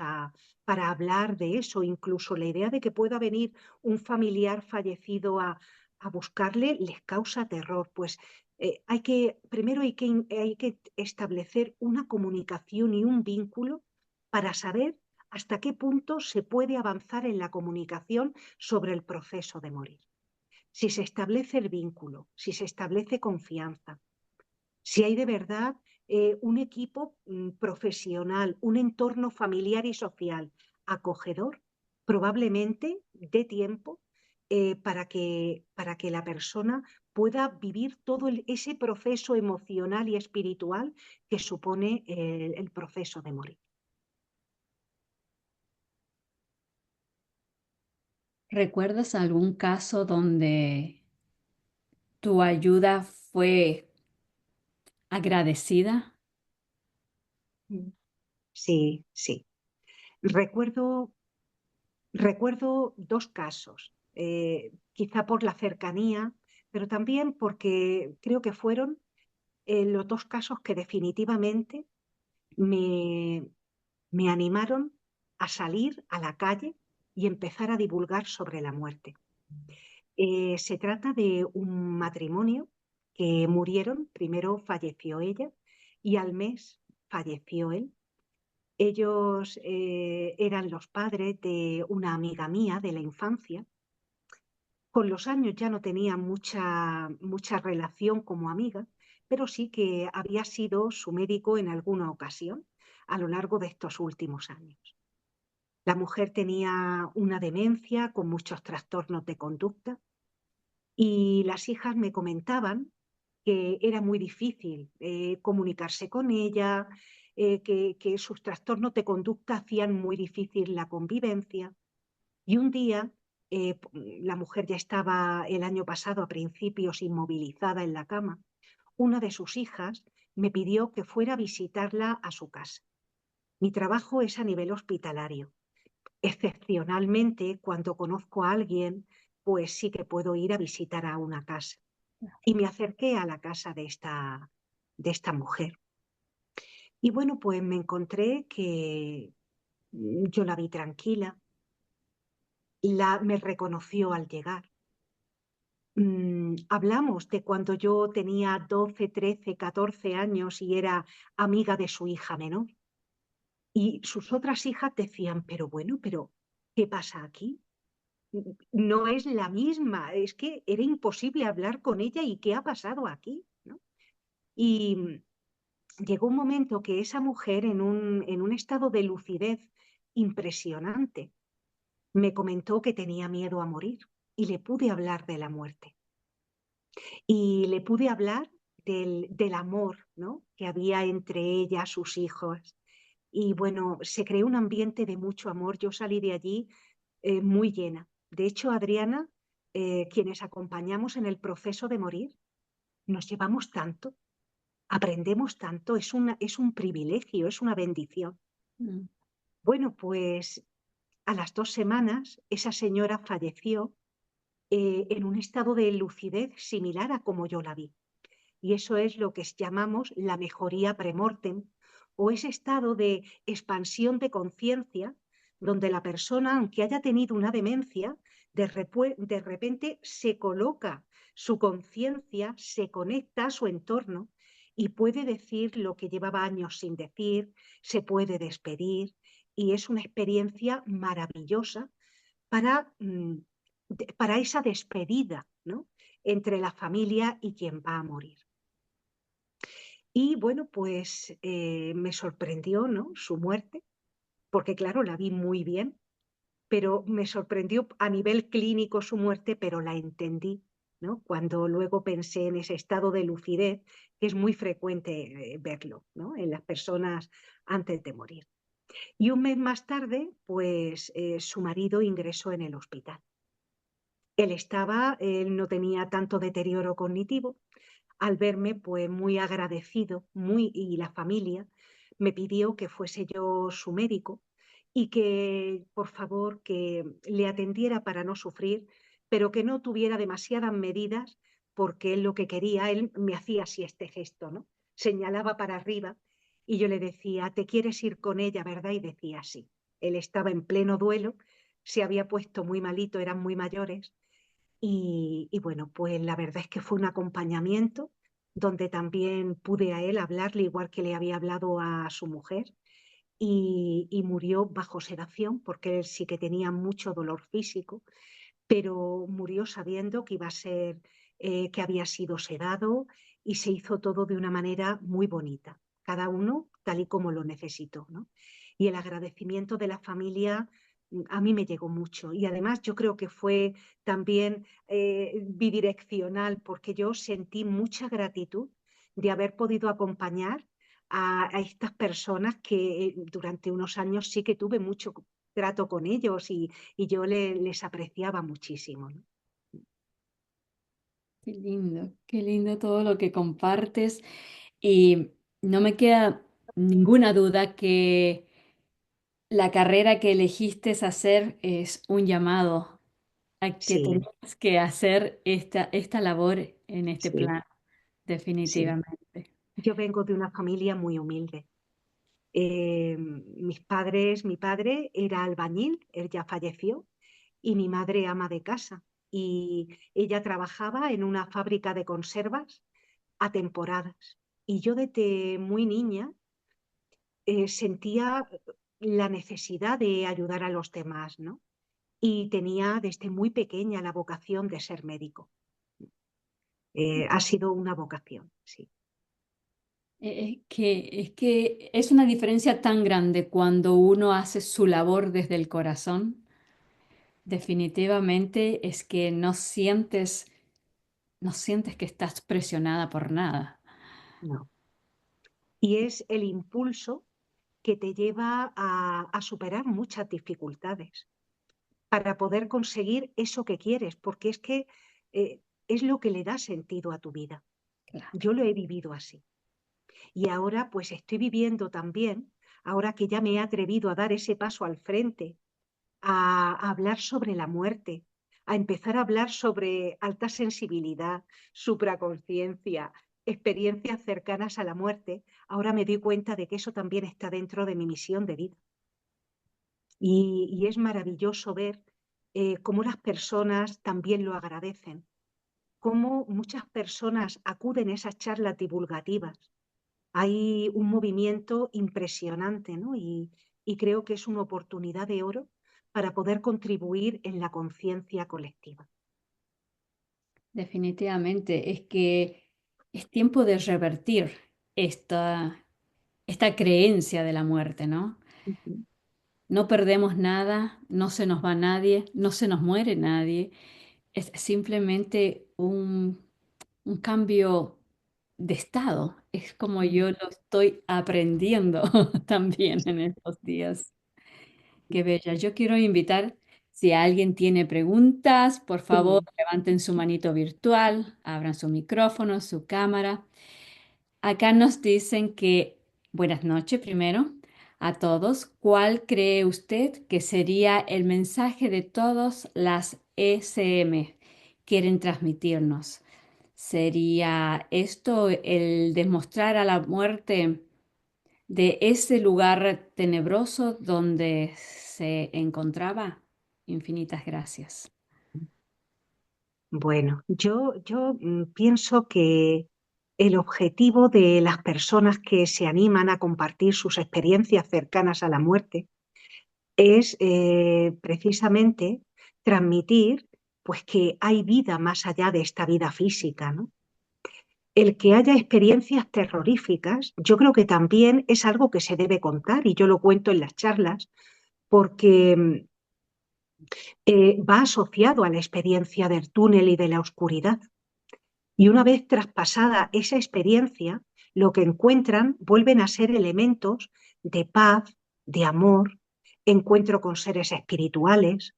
para hablar de eso. Incluso la idea de que pueda venir un familiar fallecido a buscarle les causa terror. Pues primero hay que establecer una comunicación y un vínculo para saber hasta qué punto se puede avanzar en la comunicación sobre el proceso de morir. Si se establece el vínculo, si se establece confianza, si hay de verdad un equipo profesional, un entorno familiar y social acogedor, probablemente dé tiempo para que la persona pueda vivir todo ese proceso emocional y espiritual que supone el proceso de morir. ¿Recuerdas algún caso donde tu ayuda fue agradecida? Mm. Sí, sí. Recuerdo, recuerdo dos casos, quizá por la cercanía, pero también porque creo que fueron los dos casos que definitivamente me, me animaron a salir a la calle y empezar a divulgar sobre la muerte. Se trata de un matrimonio que murieron, primero falleció ella y al mes falleció él. Ellos eran los padres de una amiga mía de la infancia. Con los años ya no tenía mucha relación como amiga, pero sí que había sido su médico en alguna ocasión a lo largo de estos últimos años. La mujer tenía una demencia con muchos trastornos de conducta y las hijas me comentaban que era muy difícil comunicarse con ella, que sus trastornos de conducta hacían muy difícil la convivencia. Y un día, la mujer ya estaba el año pasado a principios inmovilizada en la cama, una de sus hijas me pidió que fuera a visitarla a su casa. Mi trabajo es a nivel hospitalario. Excepcionalmente, cuando conozco a alguien, pues sí que puedo ir a visitar a una casa. Y me acerqué a la casa de esta mujer. Y bueno, pues me encontré que yo la vi tranquila, me reconoció al llegar. Hablamos de cuando yo tenía 12, 13, 14 años y era amiga de su hija menor. Y sus otras hijas decían, pero bueno, pero ¿qué pasa aquí? No es la misma, es que era imposible hablar con ella y ¿qué ha pasado aquí? ¿No? Y llegó un momento que esa mujer en un estado de lucidez impresionante me comentó que tenía miedo a morir y le pude hablar de la muerte. Y le pude hablar del amor, ¿no?, que había entre ella, sus hijos. Y bueno, se creó un ambiente de mucho amor. Yo salí de allí muy llena. De hecho, Adriana, quienes acompañamos en el proceso de morir, nos llevamos tanto, aprendemos tanto, es un privilegio, es una bendición. Mm. Bueno, pues a las 2 semanas esa señora falleció en un estado de lucidez similar a como yo la vi. Y eso es lo que llamamos la mejoría premortem o ese estado de expansión de conciencia donde la persona, aunque haya tenido una demencia, de repente se coloca su conciencia, se conecta a su entorno y puede decir lo que llevaba años sin decir, se puede despedir y es una experiencia maravillosa para, para esa despedida, ¿no?, entre la familia y quien va a morir. Y bueno, pues me sorprendió, ¿no?, su muerte, porque claro, la vi muy bien, pero me sorprendió a nivel clínico su muerte, pero la entendí, ¿no?, cuando luego pensé en ese estado de lucidez, que es muy frecuente verlo, ¿no?, en las personas antes de morir. Y un mes más tarde, pues su marido ingresó en el hospital. Él no tenía tanto deterioro cognitivo. Al verme, pues muy agradecido, y la familia me pidió que fuese yo su médico y que, por favor, que le atendiera para no sufrir, pero que no tuviera demasiadas medidas, porque él lo que quería, él me hacía así este gesto, ¿no? Señalaba para arriba y yo le decía, ¿te quieres ir con ella, verdad? Y decía sí. Él estaba en pleno duelo, se había puesto muy malito, eran muy mayores y bueno, pues la verdad es que fue un acompañamiento donde también pude a él hablarle igual que le había hablado a su mujer y murió bajo sedación porque él sí que tenía mucho dolor físico, pero murió sabiendo que iba a ser, que había sido sedado y se hizo todo de una manera muy bonita, cada uno tal y como lo necesitó, ¿no? Y el agradecimiento de la familia a mí me llegó mucho. Y además yo creo que fue también bidireccional, porque yo sentí mucha gratitud de haber podido acompañar a estas personas que durante unos años sí que tuve mucho trato con ellos y yo les apreciaba muchísimo, ¿no? Qué lindo todo lo que compartes. Y no me queda ninguna duda que la carrera que elegiste hacer es un llamado a que Sí, tengas que hacer esta labor en este sí, plan, sí. definitivamente. Yo vengo de una familia muy humilde. Mi padre era albañil, él ya falleció, y mi madre ama de casa. Y ella trabajaba en una fábrica de conservas a temporadas. Y yo desde muy niña sentía la necesidad de ayudar a los demás, ¿no? Y tenía desde muy pequeña la vocación de ser médico. Ha sido una vocación, sí. Es que es una diferencia tan grande cuando uno hace su labor desde el corazón. Definitivamente es que no sientes que estás presionada por nada. No. Y es el impulso que te lleva a superar muchas dificultades para poder conseguir eso que quieres, porque es que es lo que le da sentido a tu vida. Claro. Yo lo he vivido así. Y ahora pues estoy viviendo también, ahora que ya me he atrevido a dar ese paso al frente, a hablar sobre la muerte, a empezar a hablar sobre alta sensibilidad, supraconciencia, experiencias cercanas a la muerte, ahora me doy cuenta de que eso también está dentro de mi misión de vida. Y es maravilloso ver cómo las personas también lo agradecen, cómo muchas personas acuden a esas charlas divulgativas. Hay un movimiento impresionante, ¿no? Y creo que es una oportunidad de oro para poder contribuir en la conciencia colectiva. Definitivamente, es que es tiempo de revertir esta creencia de la muerte, ¿no? Ujú. No perdemos nada, no se nos va nadie, no se nos muere nadie. Es simplemente un cambio de estado. Es como yo lo estoy aprendiendo también en estos días. Qué bella. Yo quiero invitar, si alguien tiene preguntas, por favor, Sí. levanten su manito virtual, abran su micrófono, su cámara. Acá nos dicen que, buenas noches primero a todos. ¿Cuál cree usted que sería el mensaje de todas las ECM quieren transmitirnos? ¿Sería esto el demostrar a la muerte de ese lugar tenebroso donde se encontraba? Infinitas gracias. Bueno, yo pienso que el objetivo de las personas que se animan a compartir sus experiencias cercanas a la muerte es precisamente transmitir pues que hay vida más allá de esta vida física, ¿no? El que haya experiencias terroríficas, yo creo que también es algo que se debe contar y yo lo cuento en las charlas porque va asociado a la experiencia del túnel y de la oscuridad. Y una vez traspasada esa experiencia, lo que encuentran vuelven a ser elementos de paz, de amor, encuentro con seres espirituales.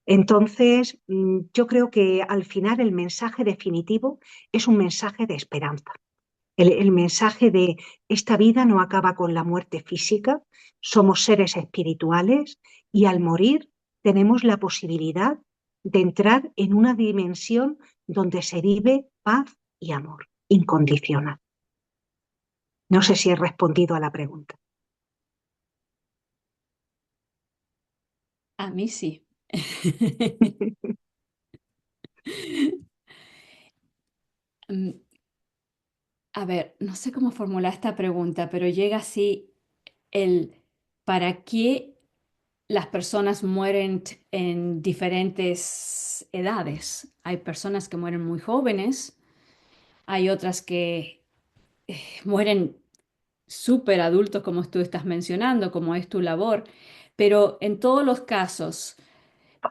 Entonces, yo creo que al final el mensaje definitivo es un mensaje de esperanza. El mensaje de esta vida no acaba con la muerte física, somos seres espirituales y al morir tenemos la posibilidad de entrar en una dimensión donde se vive paz y amor incondicional. No sé si he respondido a la pregunta. A mí sí. Mm, A ver, no sé cómo formular esta pregunta, pero llega así el ¿para qué las personas mueren en diferentes edades? Hay personas que mueren muy jóvenes, hay otras que mueren súper adultos, como tú estás mencionando, como es tu labor, Pero en todos los casos,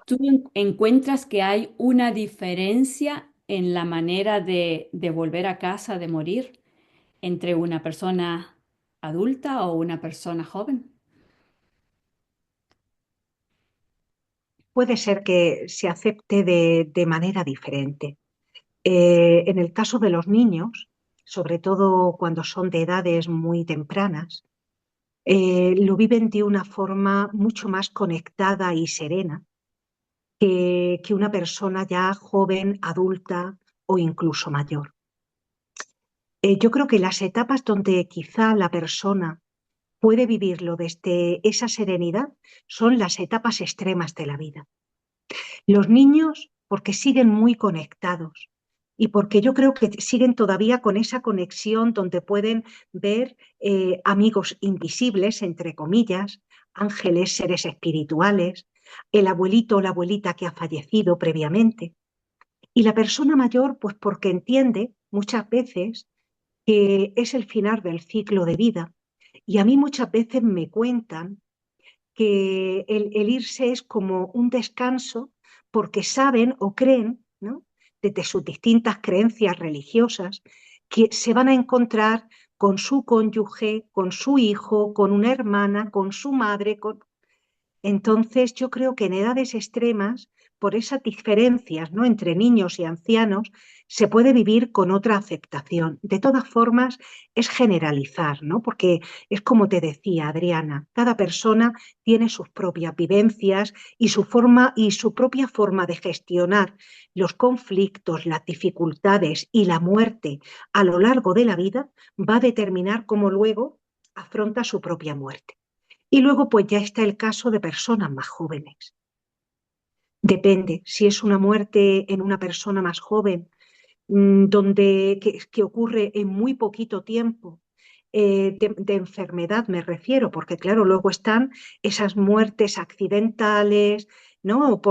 ¿tú encuentras que hay una diferencia en la manera de volver a casa, de morir, entre una persona adulta o una persona joven? Puede ser que se acepte de manera diferente. En el caso de los niños, sobre todo cuando son de edades muy tempranas, lo viven de una forma mucho más conectada y serena que una persona ya joven, adulta o incluso mayor. Yo creo que las etapas donde quizá la persona puede vivirlo desde esa serenidad son las etapas extremas de la vida. Los niños, porque siguen muy conectados y porque yo creo que siguen todavía con esa conexión donde pueden ver amigos invisibles, entre comillas, ángeles, seres espirituales, el abuelito o la abuelita que ha fallecido previamente. Y la persona mayor, pues porque entiende muchas veces que es el final del ciclo de vida. Y a mí muchas veces me cuentan que el irse es como un descanso porque saben o creen, ¿no? Desde sus distintas creencias religiosas, que se van a encontrar con su cónyuge, con su hijo, con una hermana, con su madre, entonces, yo creo que en edades extremas, por esas diferencias, ¿no?, entre niños y ancianos, se puede vivir con otra aceptación. De todas formas, es generalizar, ¿no? Porque es como te decía, Adriana, cada persona tiene sus propias vivencias y su forma y su propia forma de gestionar los conflictos, las dificultades y la muerte a lo largo de la vida va a determinar cómo luego afronta su propia muerte. Y luego, pues ya está el caso de personas más jóvenes. Depende, si es una muerte en una persona más joven, que ocurre en muy poquito tiempo, de enfermedad me refiero, porque claro, luego están esas muertes accidentales, ¿no?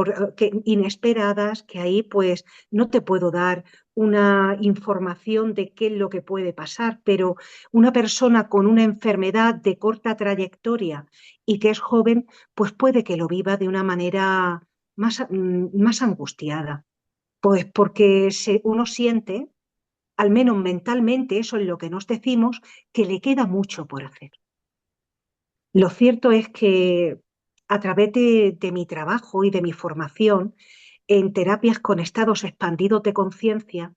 Inesperadas, que ahí pues no te puedo dar una información de qué es lo que puede pasar, pero una persona con una enfermedad de corta trayectoria y que es joven, pues puede que lo viva de una manera más angustiada. Pues porque uno siente, al menos mentalmente, eso es lo que nos decimos, que le queda mucho por hacer. Lo cierto es que a través de mi trabajo y de mi formación en terapias con estados expandidos de conciencia,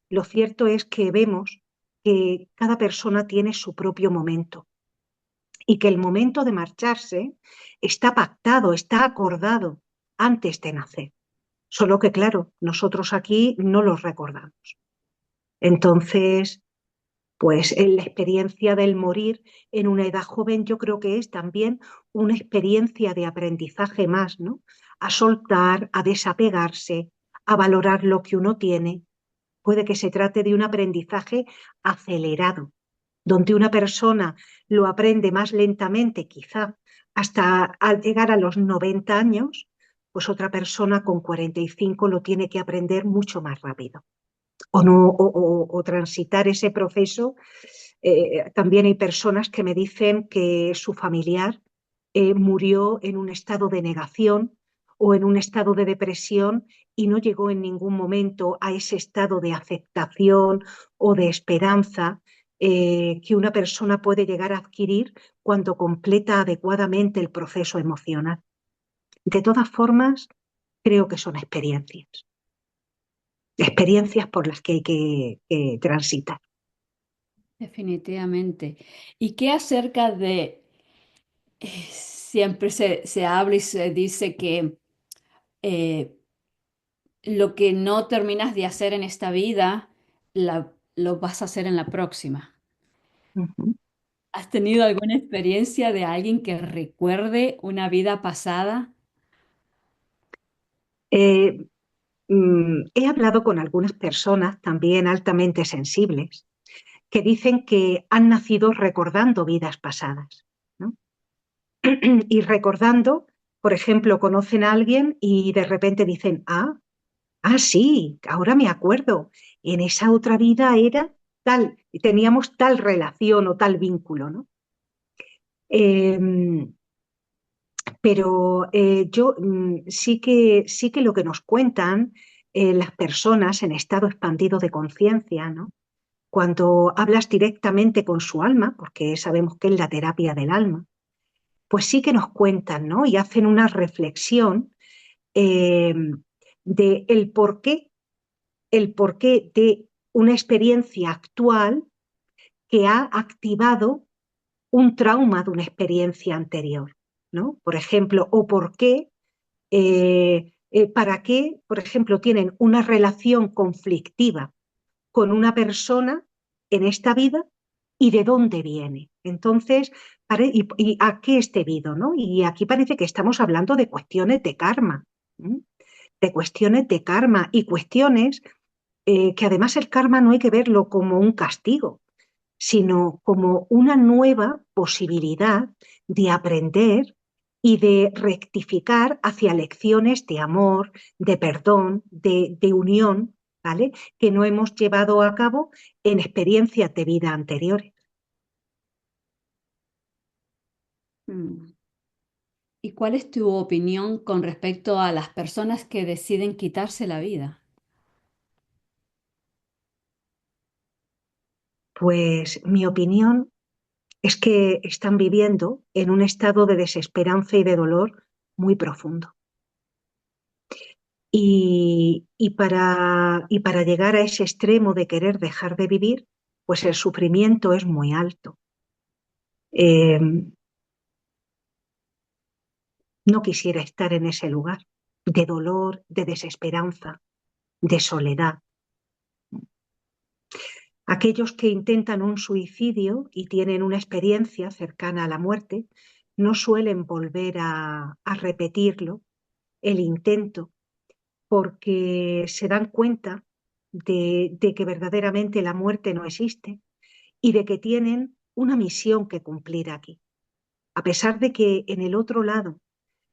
lo cierto es que vemos que cada persona tiene su propio momento y que el momento de marcharse está pactado, está acordado antes de nacer. Solo que, claro, nosotros aquí no los recordamos. Entonces, pues en la experiencia del morir en una edad joven yo creo que es también una experiencia de aprendizaje más, ¿no? A soltar, a desapegarse, a valorar lo que uno tiene. Puede que se trate de un aprendizaje acelerado, donde una persona lo aprende más lentamente, quizá hasta al llegar a los 90 años, pues otra persona con 45 lo tiene que aprender mucho más rápido o, no, o transitar ese proceso. También hay personas que me dicen que su familiar murió en un estado de negación o en un estado de depresión y no llegó en ningún momento a ese estado de aceptación o de esperanza que una persona puede llegar a adquirir cuando completa adecuadamente el proceso emocional. De todas formas, creo que son experiencias por las que hay que transitar. Definitivamente. ¿Y qué acerca de, siempre se habla y se dice que eh, lo que no terminas de hacer en esta vida, lo vas a hacer en la próxima? Ujú. ¿Has tenido alguna experiencia de alguien que recuerde una vida pasada? Eh, He hablado con algunas personas también altamente sensibles que dicen que han nacido recordando vidas pasadas, ¿no? Y recordando, por ejemplo, conocen a alguien y de repente dicen, sí, ahora me acuerdo, en esa otra vida era tal, teníamos tal relación o tal vínculo, ¿no? Eh, Pero sí que lo que nos cuentan las personas en estado expandido de conciencia, ¿no? Cuando hablas directamente con su alma, porque sabemos que es la terapia del alma, pues sí que nos cuentan, ¿no? Y hacen una reflexión eh, de el porqué de una experiencia actual que ha activado un trauma de una experiencia anterior, ¿no? Por ejemplo, o por qué, para qué, por ejemplo, tienen una relación conflictiva con una persona en esta vida y de dónde viene. Entonces, y a qué es debido, ¿no? Y aquí parece que estamos hablando de cuestiones de karma, ¿m? De cuestiones de karma y cuestiones que además el karma no hay que verlo como un castigo, sino como una nueva posibilidad de aprender y de rectificar hacia lecciones de amor, de perdón, de unión, ¿vale? Que no hemos llevado a cabo en experiencias de vida anteriores. Mm. ¿Y cuál es tu opinión con respecto a las personas que deciden quitarse la vida? Pues mi opinión es que están viviendo en un estado de desesperanza y de dolor muy profundo. Y para llegar a ese extremo de querer dejar de vivir, pues el sufrimiento es muy alto. Eh, no quisiera estar en ese lugar de dolor, de desesperanza, de soledad. Aquellos que intentan un suicidio y tienen una experiencia cercana a la muerte no suelen volver a repetirlo, el intento, porque se dan cuenta de que verdaderamente la muerte no existe y de que tienen una misión que cumplir aquí. A pesar de que en el otro lado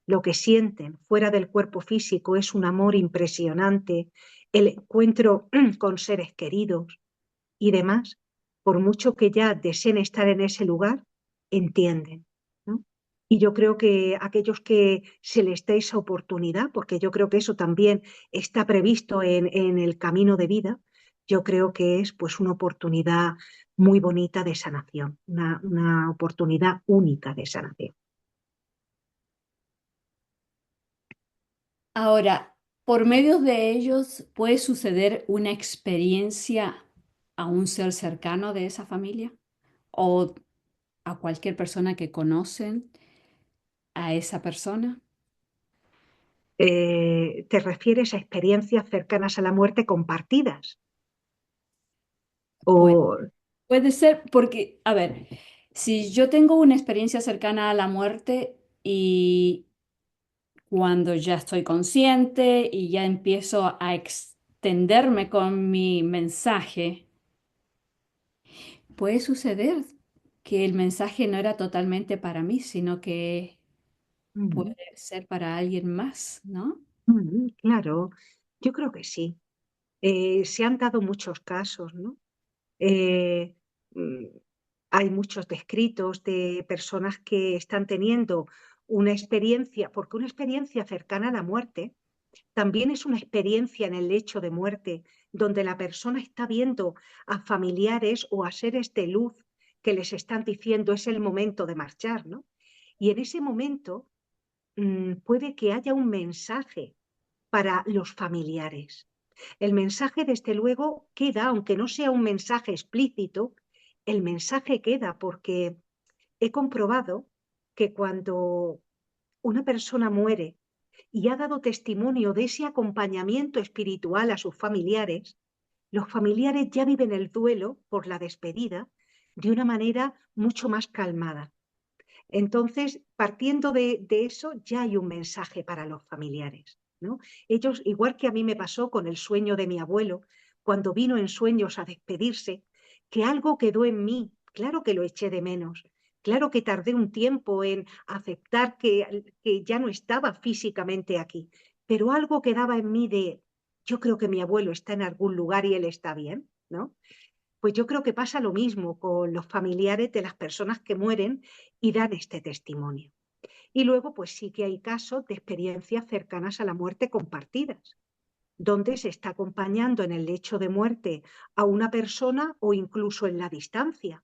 lo que sienten fuera del cuerpo físico es un amor impresionante, el encuentro con seres queridos y demás, por mucho que ya deseen estar en ese lugar, entienden, ¿no? Y yo creo que aquellos que se les dé esa oportunidad, porque yo creo que eso también está previsto en el camino de vida, yo creo que es pues una oportunidad muy bonita de sanación, una oportunidad única de sanación. Ahora, por medio de ellos puede suceder una experiencia a un ser cercano de esa familia o a cualquier persona que conocen a esa persona. ¿Te refieres a experiencias cercanas a la muerte compartidas? Puede, O, puede ser porque, a ver, si yo tengo una experiencia cercana a la muerte y cuando ya estoy consciente y ya empiezo a extenderme con mi mensaje, puede suceder que el mensaje no era totalmente para mí, sino que mm, puede ser para alguien más, ¿no? claro, yo creo que sí. Se han dado muchos casos, ¿no? Eh, mm, Hay muchos descritos de personas que están teniendo una experiencia, porque una experiencia cercana a la muerte también es una experiencia en el lecho de muerte, donde la persona está viendo a familiares o a seres de luz que les están diciendo es el momento de marchar, ¿no? Y en ese momento puede que haya un mensaje para los familiares. El mensaje, desde luego, queda, aunque no sea un mensaje explícito, el mensaje queda porque he comprobado que cuando una persona muere y ha dado testimonio de ese acompañamiento espiritual a sus familiares, los familiares ya viven el duelo por la despedida de una manera mucho más calmada. Entonces, partiendo de eso, ya hay un mensaje para los familiares, ¿no? Ellos, igual que a mí me pasó con el sueño de mi abuelo, cuando vino en sueños a despedirse, que algo quedó en mí, claro que lo eché de menos, claro que tardé un tiempo en aceptar que ya no estaba físicamente aquí, pero algo quedaba en mí de, yo creo que mi abuelo está en algún lugar y él está bien, ¿no? Pues yo creo que pasa lo mismo con los familiares de las personas que mueren y dan este testimonio. Y luego, pues sí que hay casos de experiencias cercanas a la muerte compartidas, donde se está acompañando en el lecho de muerte a una persona o incluso en la distancia.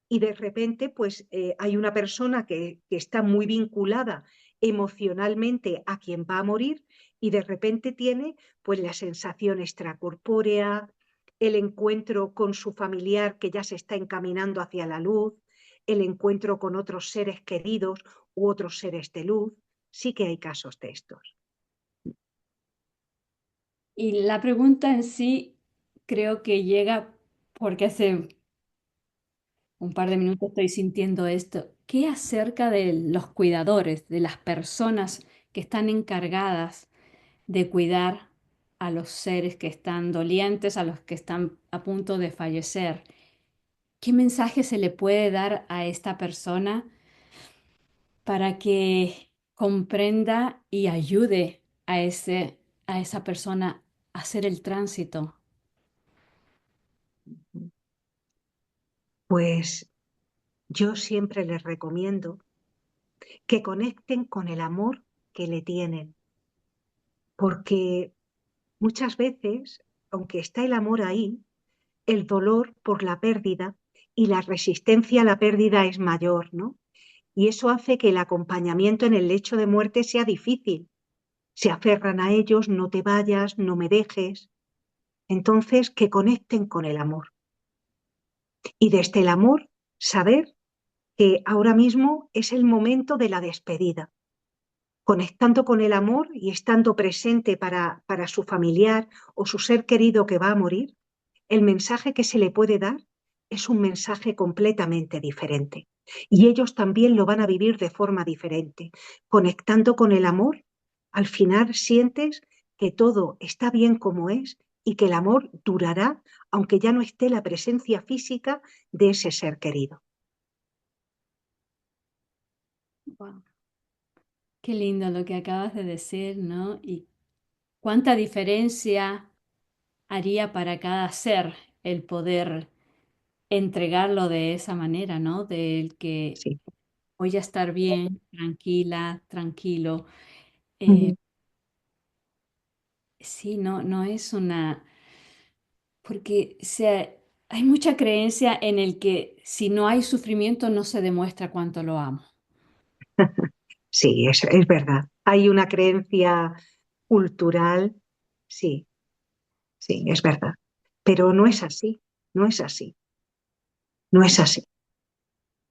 Y de repente, pues hay una persona que está muy vinculada emocionalmente a quien va a morir y de repente tiene pues la sensación extracorpórea, el encuentro con su familiar que ya se está encaminando hacia la luz, el encuentro con otros seres queridos u otros seres de luz. Sí que hay casos de estos. Y la pregunta en sí creo que llega porque hace un par de minutos estoy sintiendo esto. ¿Qué acerca de los cuidadores, de las personas que están encargadas de cuidar a los seres que están dolientes, a los que están a punto de fallecer? ¿Qué mensaje se le puede dar a esta persona para que comprenda y ayude a esa persona a hacer el tránsito? Pues yo siempre les recomiendo que conecten con el amor que le tienen, porque muchas veces, aunque está el amor ahí, el dolor por la pérdida y la resistencia a la pérdida es mayor, ¿no? Y eso hace que el acompañamiento en el lecho de muerte sea difícil. Se aferran a ellos, no te vayas, no me dejes. Entonces, que conecten con el amor. Y desde el amor, saber que ahora mismo es el momento de la despedida. Conectando con el amor y estando presente para su familiar o su ser querido que va a morir, el mensaje que se le puede dar es un mensaje completamente diferente. Y ellos también lo van a vivir de forma diferente. Conectando con el amor, al final sientes que todo está bien como es y que el amor durará aunque ya no esté la presencia física de ese ser querido. Wow. Qué lindo lo que acabas de decir, ¿no? Y cuánta diferencia haría para cada ser el poder entregarlo de esa manera, ¿no? Del que Sí. voy a estar bien, tranquila, tranquilo. Eh, Ujú. sí, no, no es una, porque hay mucha creencia en el que si no hay sufrimiento no se demuestra cuánto lo amo. Sí, es verdad. Hay una creencia cultural, sí, sí, es verdad. Pero no es así, no es así, no es así.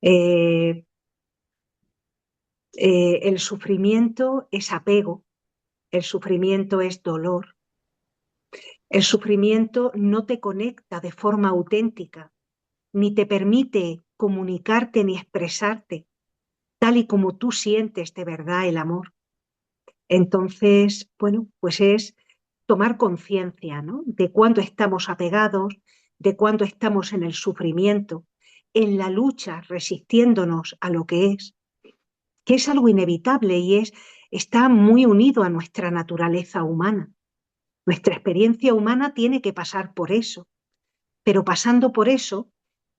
Eh, el sufrimiento es apego, el sufrimiento es dolor, el sufrimiento no te conecta de forma auténtica, ni te permite comunicarte ni expresarte tal y como tú sientes de verdad el amor. Entonces, bueno, pues es tomar conciencia, ¿no? De cuándo estamos apegados, de cuándo estamos en el sufrimiento, en la lucha, resistiéndonos a lo que es algo inevitable y está muy unido a nuestra naturaleza humana. Nuestra experiencia humana tiene que pasar por eso, pero pasando por eso,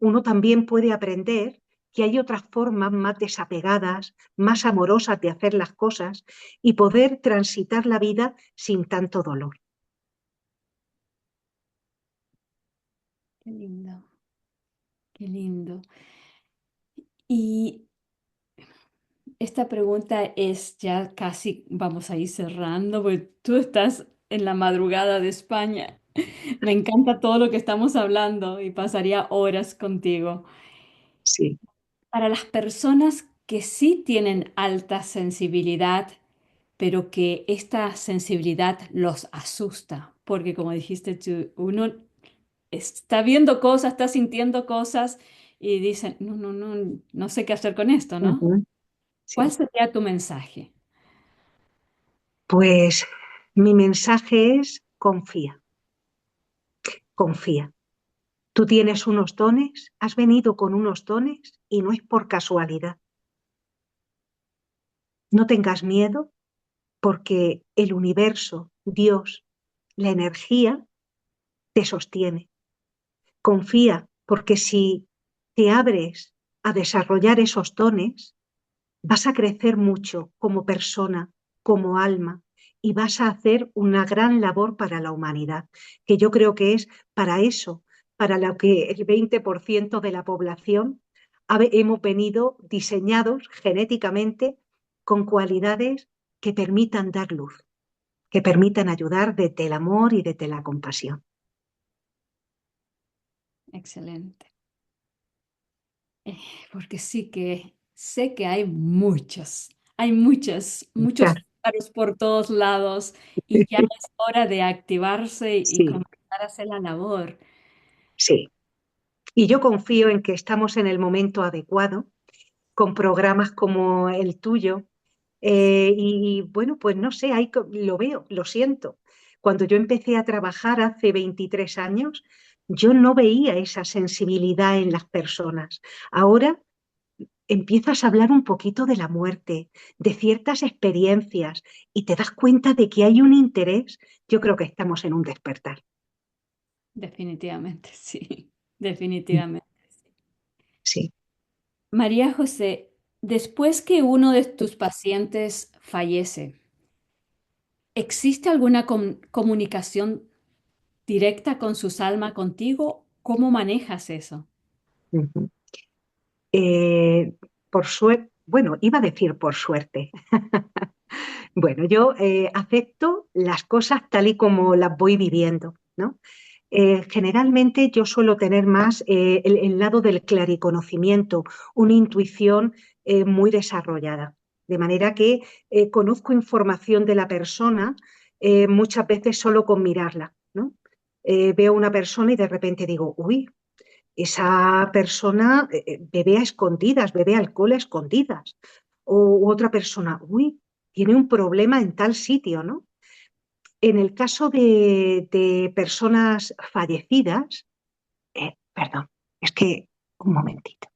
uno también puede aprender que hay otras formas más desapegadas, más amorosas de hacer las cosas y poder transitar la vida sin tanto dolor. Qué lindo, qué lindo. Y esta pregunta es ya casi, vamos a ir cerrando, porque tú estás en la madrugada de España. Me encanta todo lo que estamos hablando y pasaría horas contigo. Sí. Para las personas que sí tienen alta sensibilidad, pero que esta sensibilidad los asusta, porque como dijiste tú, uno está viendo cosas, está sintiendo cosas y dicen, no, no, no, no sé qué hacer con esto, ¿no? Ujú. ¿Cuál Sí. sería tu mensaje? Pues mi mensaje es confía, confía. Tú tienes unos dones, has venido con unos dones y no es por casualidad. No tengas miedo porque el universo, Dios, la energía te sostiene. Confía porque si te abres a desarrollar esos dones, vas a crecer mucho como persona, como alma, y vas a hacer una gran labor para la humanidad, que yo creo que es para eso, para lo que el 20% de la población hemos venido diseñados genéticamente con cualidades que permitan dar luz, que permitan ayudar desde el amor y desde la compasión. Excelente. Eh, Porque sí que sé que hay muchos Claro, pájaros por todos lados y ya es hora de activarse y sí, comenzar a hacer la labor. sí. Y yo confío en que estamos en el momento adecuado, con programas como el tuyo. Y bueno, pues no sé, lo veo, lo siento. Cuando yo empecé a trabajar hace 23 años, yo no veía esa sensibilidad en las personas. Ahora empiezas a hablar un poquito de la muerte, de ciertas experiencias y te das cuenta de que hay un interés. Yo creo que estamos en un despertar. Definitivamente, sí. Definitivamente, sí. Sí. María José, después que uno de tus pacientes fallece, ¿existe alguna comunicación directa con sus almas contigo? ¿Cómo manejas eso? Ujú. Eh, por suerte, bueno, iba a decir por suerte. Bueno, yo acepto las cosas tal y como las voy viviendo, ¿no? Generalmente yo suelo tener más el lado del clariconocimiento, una intuición muy desarrollada, de manera que conozco información de la persona muchas veces solo con mirarla, ¿no? Veo una persona y de repente digo, uy, esa persona bebe a escondidas, bebe alcohol a escondidas. O otra persona, uy, tiene un problema en tal sitio, ¿no? En el caso de personas fallecidas, perdón, es que un momentito.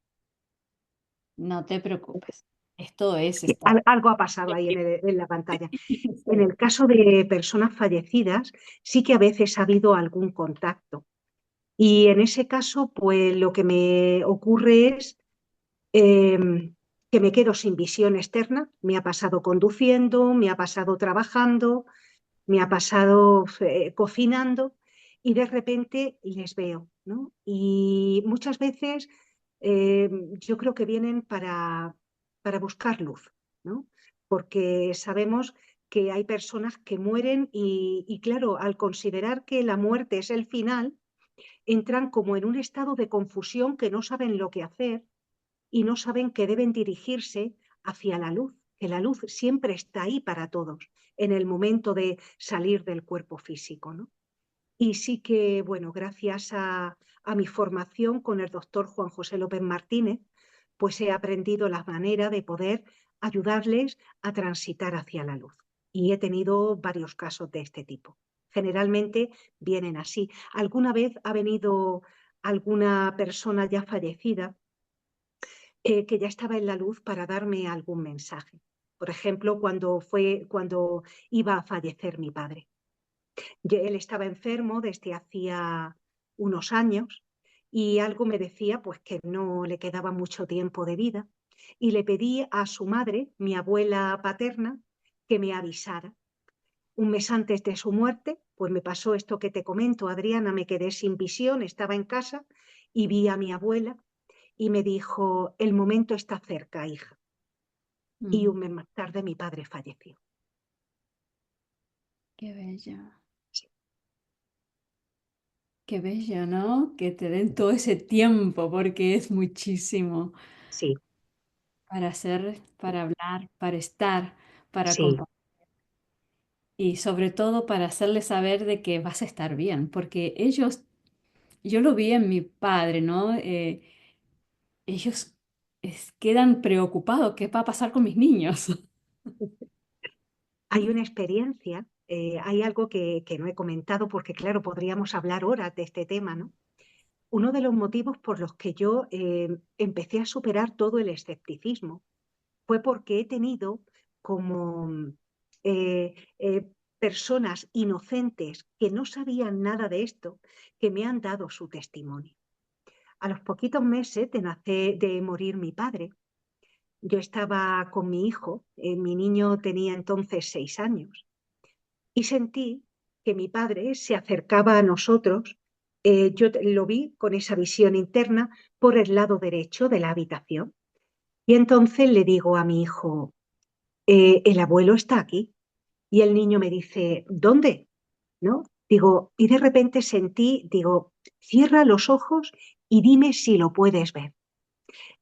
No te preocupes. Esto Es es que estar. algo ha pasado ahí en la pantalla. En Sí. el caso de personas fallecidas, sí que a veces ha habido algún contacto. Y en ese caso, pues lo que me ocurre es eh, que me quedo sin visión externa. Me ha pasado conduciendo, me ha pasado trabajando, me ha pasado cocinando y de repente les veo, ¿no? Y muchas veces eh, yo creo que vienen para buscar luz, ¿no? Porque sabemos que hay personas que mueren y claro, al considerar que la muerte es el final, entran como en un estado de confusión que no saben lo que hacer y no saben que deben dirigirse hacia la luz, que la luz siempre está ahí para todos en el momento de salir del cuerpo físico, ¿no? Y sí que, bueno, gracias a mi formación con el doctor Juan José López Martínez, pues he aprendido la manera de poder ayudarles a transitar hacia la luz. Y he tenido varios casos de este tipo. Generalmente vienen así. ¿Alguna vez ha venido alguna persona ya fallecida que ya estaba en la luz para darme algún mensaje? Por ejemplo, cuando iba a fallecer mi padre. Él estaba enfermo desde hacía unos años y algo me decía pues que no le quedaba mucho tiempo de vida y le pedí a su madre, mi abuela paterna, que me avisara. Un mes antes de su muerte, pues me pasó esto que te comento, Adriana, me quedé sin visión, estaba en casa y vi a mi abuela y me dijo, el momento está cerca, hija. Y Mm, un mes más tarde mi padre falleció. qué bello. Sí, Qué bello, ¿no? Que te den todo ese tiempo, porque es muchísimo sí, para hacer, para hablar, para estar, para sí. compartir. Y sobre todo para hacerles saber de que vas a estar bien, porque ellos, yo lo vi en mi padre, ¿no? Ellos quedan preocupados, ¿qué va a pasar con mis niños? Hay una experiencia, hay algo que no he comentado porque, claro, podríamos hablar horas de este tema, ¿no? Uno de los motivos por los que yo empecé a superar todo el escepticismo fue porque he tenido como eh, eh, personas inocentes que no sabían nada de esto, que me han dado su testimonio. A los poquitos meses de morir mi padre, yo estaba con mi hijo, mi niño tenía entonces 6 años, y sentí que mi padre se acercaba a nosotros. Lo vi con esa visión interna por el lado derecho de la habitación. Y entonces le digo a mi hijo, el abuelo está aquí. Y el niño me dice, ¿dónde? ¿No? Digo, y de repente sentí, digo, cierra los ojos y dime si lo puedes ver.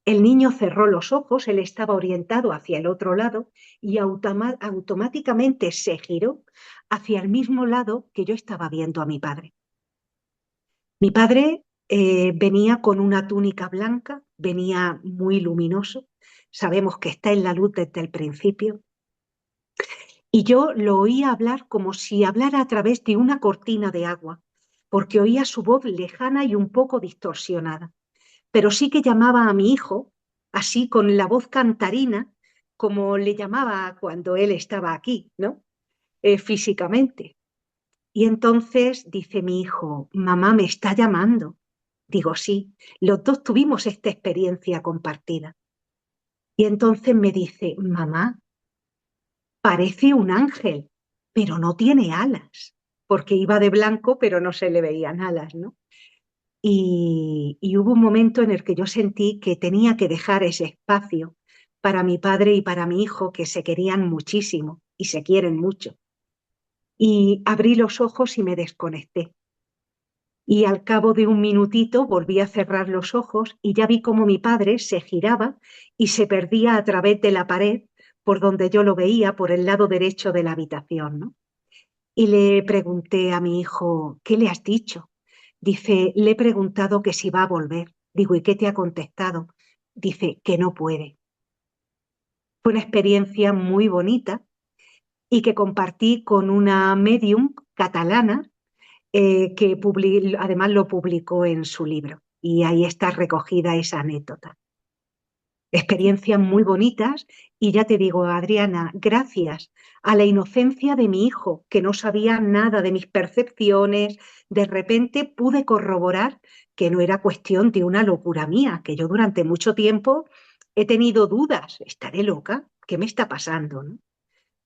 El niño cerró los ojos, él estaba orientado hacia el otro lado y automáticamente se giró hacia el mismo lado que yo estaba viendo a mi padre. Mi padre venía con una túnica blanca, venía muy luminoso, sabemos que está en la luz desde el principio, y yo lo oía hablar como si hablara a través de una cortina de agua, porque oía su voz lejana y un poco distorsionada, pero sí que llamaba a mi hijo, así con la voz cantarina, como le llamaba cuando él estaba aquí, ¿no? Físicamente. Y entonces dice mi hijo, mamá me está llamando. Digo, sí, los dos tuvimos esta experiencia compartida. Y entonces me dice, mamá, parece un ángel, pero no tiene alas, porque iba de blanco, pero no se le veían alas, ¿no? Y hubo un momento en el que yo sentí que tenía que dejar ese espacio para mi padre y para mi hijo, que se querían muchísimo y se quieren mucho. Y abrí los ojos y me desconecté. Y al cabo de un minutito volví a cerrar los ojos y ya vi cómo mi padre se giraba y se perdía a través de la pared por donde yo lo veía, por el lado derecho de la habitación, ¿no? Y le pregunté a mi hijo, ¿qué le has dicho? Dice, le he preguntado que si va a volver. Digo, ¿y qué te ha contestado? Dice, que no puede. Fue una experiencia muy bonita y que compartí con una medium catalana además lo publicó en su libro. Y ahí está recogida esa anécdota. Experiencias muy bonitas y ya te digo, Adriana, gracias a la inocencia de mi hijo, que no sabía nada de mis percepciones, de repente pude corroborar que no era cuestión de una locura mía, que yo durante mucho tiempo he tenido dudas, ¿estaré loca? ¿Qué me está pasando? ¿No?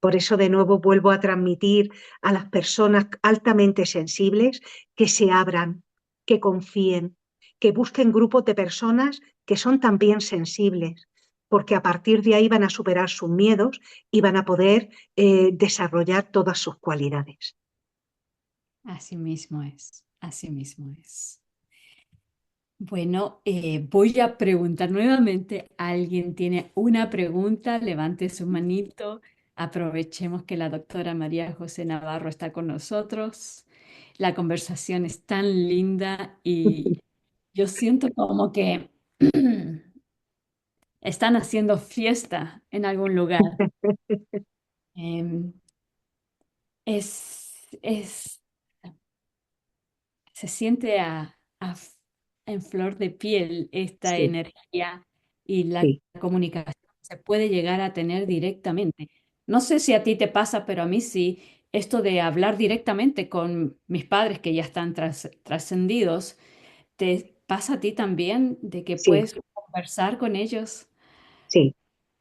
Por eso de nuevo vuelvo a transmitir a las personas altamente sensibles que se abran, que confíen, que busquen grupos de personas que son también sensibles, porque a partir de ahí van a superar sus miedos y van a poder desarrollar todas sus cualidades. Así mismo es, así mismo es. Bueno, voy a preguntar nuevamente. ¿Alguien tiene una pregunta? Levante su manito. Aprovechemos que la doctora María José Navarro está con nosotros. La conversación es tan linda y yo siento como que están haciendo fiesta en algún lugar. Em, es, se siente en flor de piel esta Sí, energía y la sí, comunicación se puede llegar a tener directamente. No sé si a ti te pasa, pero a mí sí, esto de hablar directamente con mis padres que ya están trascendidos, ¿te pasa a ti también de que sí, puedes conversar con ellos? sí.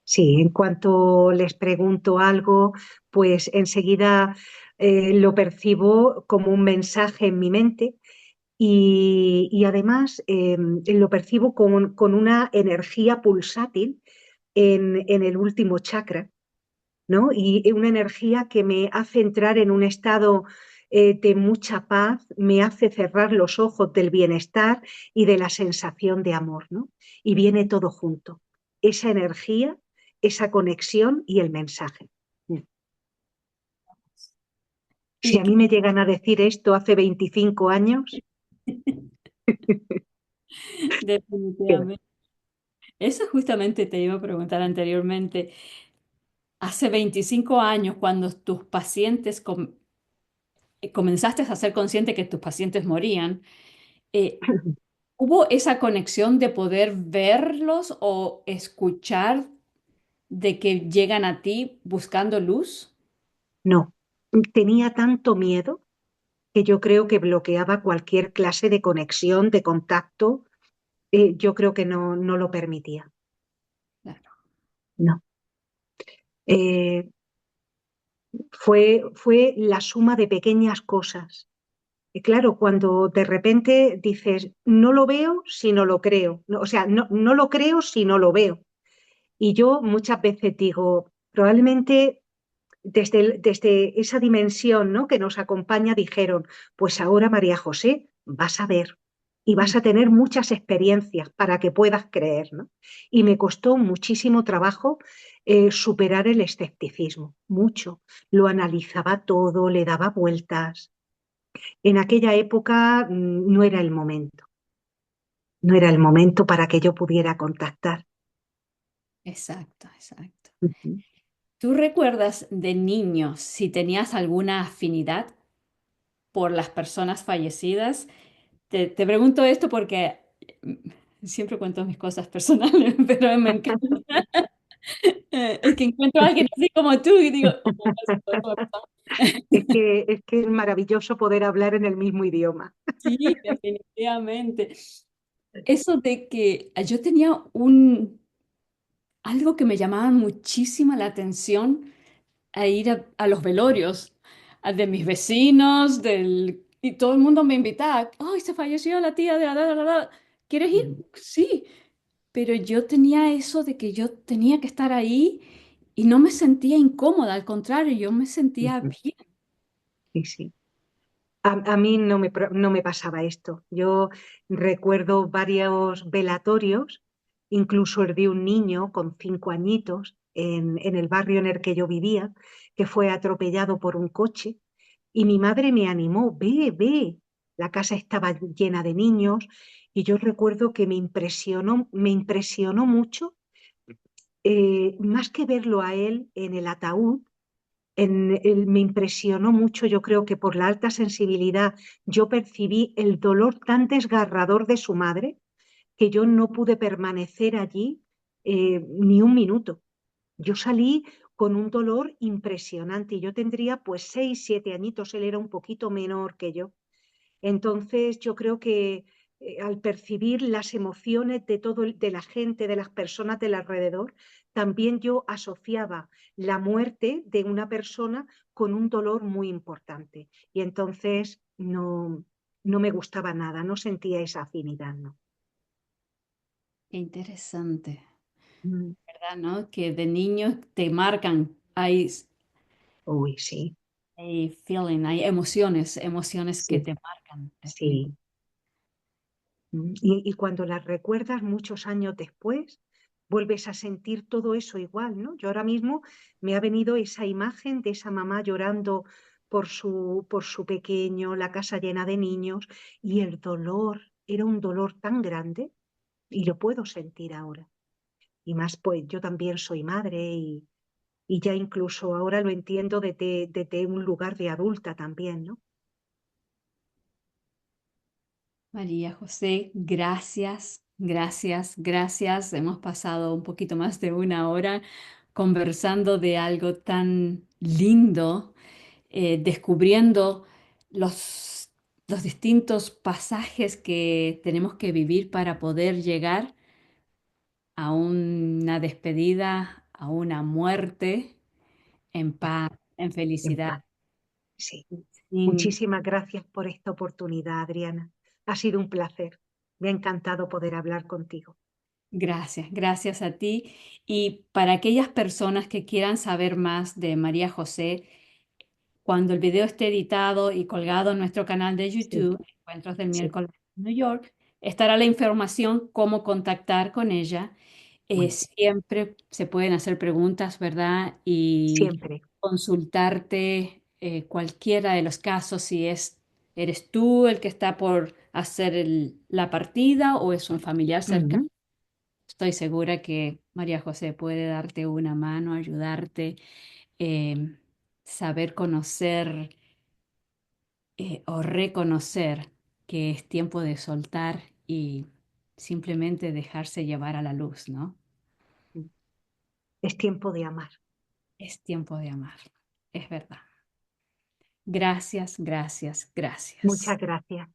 Sí, en cuanto les pregunto algo, pues enseguida lo percibo como un mensaje en mi mente y además lo percibo con una energía pulsátil en el último chakra, ¿no? Y una energía que me hace entrar en un estado de mucha paz, me hace cerrar los ojos del bienestar y de la sensación de amor, ¿no? Y viene todo junto, esa energía, esa conexión y el mensaje. Si Y a mí me llegan a decir esto hace 25 años, qué definitivamente. Eso justamente te iba a preguntar anteriormente. Hace 25 años, cuando tus pacientes comenzaste a ser consciente que tus pacientes morían, eh, ¿hubo esa conexión de poder verlos o escuchar de que llegan a ti buscando luz? no. Tenía tanto miedo que yo creo que bloqueaba cualquier clase de conexión, de contacto. Yo creo que no lo permitía. Claro. no. Eh, fue la suma de pequeñas cosas. Y claro, cuando de repente dices, no lo veo si no lo creo, no, o sea, no lo creo si no lo veo. Y yo muchas veces digo, probablemente desde esa dimensión, ¿no?, que nos acompaña, dijeron, pues ahora María José, vas a ver y Mm. vas a tener muchas experiencias para que puedas creer, ¿no? Y me costó muchísimo trabajo superar el escepticismo, mucho. Lo analizaba todo, le daba vueltas. En aquella época no era el momento, no era el momento para que yo pudiera contactar. Exacto, exacto. Ujú. ¿Tú recuerdas de niño si tenías alguna afinidad por las personas fallecidas? Te pregunto esto porque siempre cuento mis cosas personales, pero me encanta. Es que encuentro a alguien así como tú y digo, oh, eso me pasa. Es que es maravilloso poder hablar en el mismo idioma. Sí, definitivamente. Eso de que yo tenía algo que me llamaba muchísima la atención a ir a los velorios, de mis vecinos, y todo el mundo me invitaba. ¡Ay, se falleció la tía de la! ¿Quieres ir? Sí, pero yo tenía eso de que yo tenía que estar ahí y no me sentía incómoda, al contrario, yo me sentía bien. Sí, sí. A mí no me pasaba esto. Yo recuerdo varios velatorios, incluso el de un niño con 5 añitos en el barrio en el que yo vivía, que fue atropellado por un coche. Y mi madre me animó, ve, ve. La casa estaba llena de niños y yo recuerdo que me impresionó mucho, más que verlo a él en el ataúd. Me impresionó mucho, yo creo que por la alta sensibilidad yo percibí el dolor tan desgarrador de su madre que yo no pude permanecer allí ni un minuto. Yo salí con un dolor impresionante y yo tendría pues 6, 7 añitos, él era un poquito menor que yo. Entonces, yo creo que al percibir las emociones de la gente, de las personas del alrededor, también yo asociaba la muerte de una persona con un dolor muy importante. Y entonces no me gustaba nada, no sentía esa afinidad, ¿no? Qué interesante, Mm. ¿verdad? ¿No? Que de niños te marcan, Uy, sí, hay feeling, hay emociones, emociones que sí, te marcan, definitivamente. sí. Y cuando las recuerdas muchos años después, vuelves a sentir todo eso igual, ¿no? Yo ahora mismo me ha venido esa imagen de esa mamá llorando por su pequeño, la casa llena de niños, y el dolor, era un dolor tan grande, y lo puedo sentir ahora. Y más, pues yo también soy madre y ya incluso ahora lo entiendo desde un lugar de adulta también, ¿no? María José, gracias, gracias, gracias. Hemos pasado un poquito más de una hora conversando de algo tan lindo, descubriendo los, los distintos pasajes que tenemos que vivir para poder llegar a una despedida, a una muerte en paz, en En felicidad. paz. Sí. Sin Muchísimas gracias por esta oportunidad, Adriana. Ha sido un placer. Me ha encantado poder hablar contigo. Gracias, gracias a ti. Y para aquellas personas que quieran saber más de María José, cuando el video esté editado y colgado en nuestro canal de Sí, YouTube, Encuentros del sí. Miércoles en New York, estará la información cómo contactar con ella. Muy bien. Siempre se pueden hacer preguntas, ¿verdad? Y Siempre. consultarte cualquiera de los casos, si eres tú el que está por hacer la partida o es un familiar cercano. Ujú. Estoy segura que María José puede darte una mano, ayudarte, eh, saber conocer o reconocer que es tiempo de soltar y simplemente dejarse llevar a la luz, ¿no? Es tiempo de amar. Es tiempo de amar, es verdad. Gracias, gracias, gracias. Muchas gracias.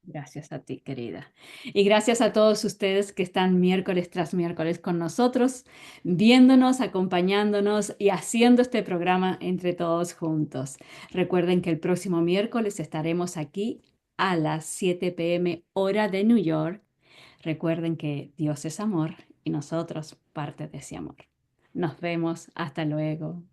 Gracias a ti, querida. Y gracias a todos ustedes que están miércoles tras miércoles con nosotros, viéndonos, acompañándonos y haciendo este programa entre todos juntos. Recuerden que el próximo miércoles estaremos aquí a las 7 p.m. hora de New York. Recuerden que Dios es amor y nosotros parte de ese amor. Nos vemos. Hasta luego.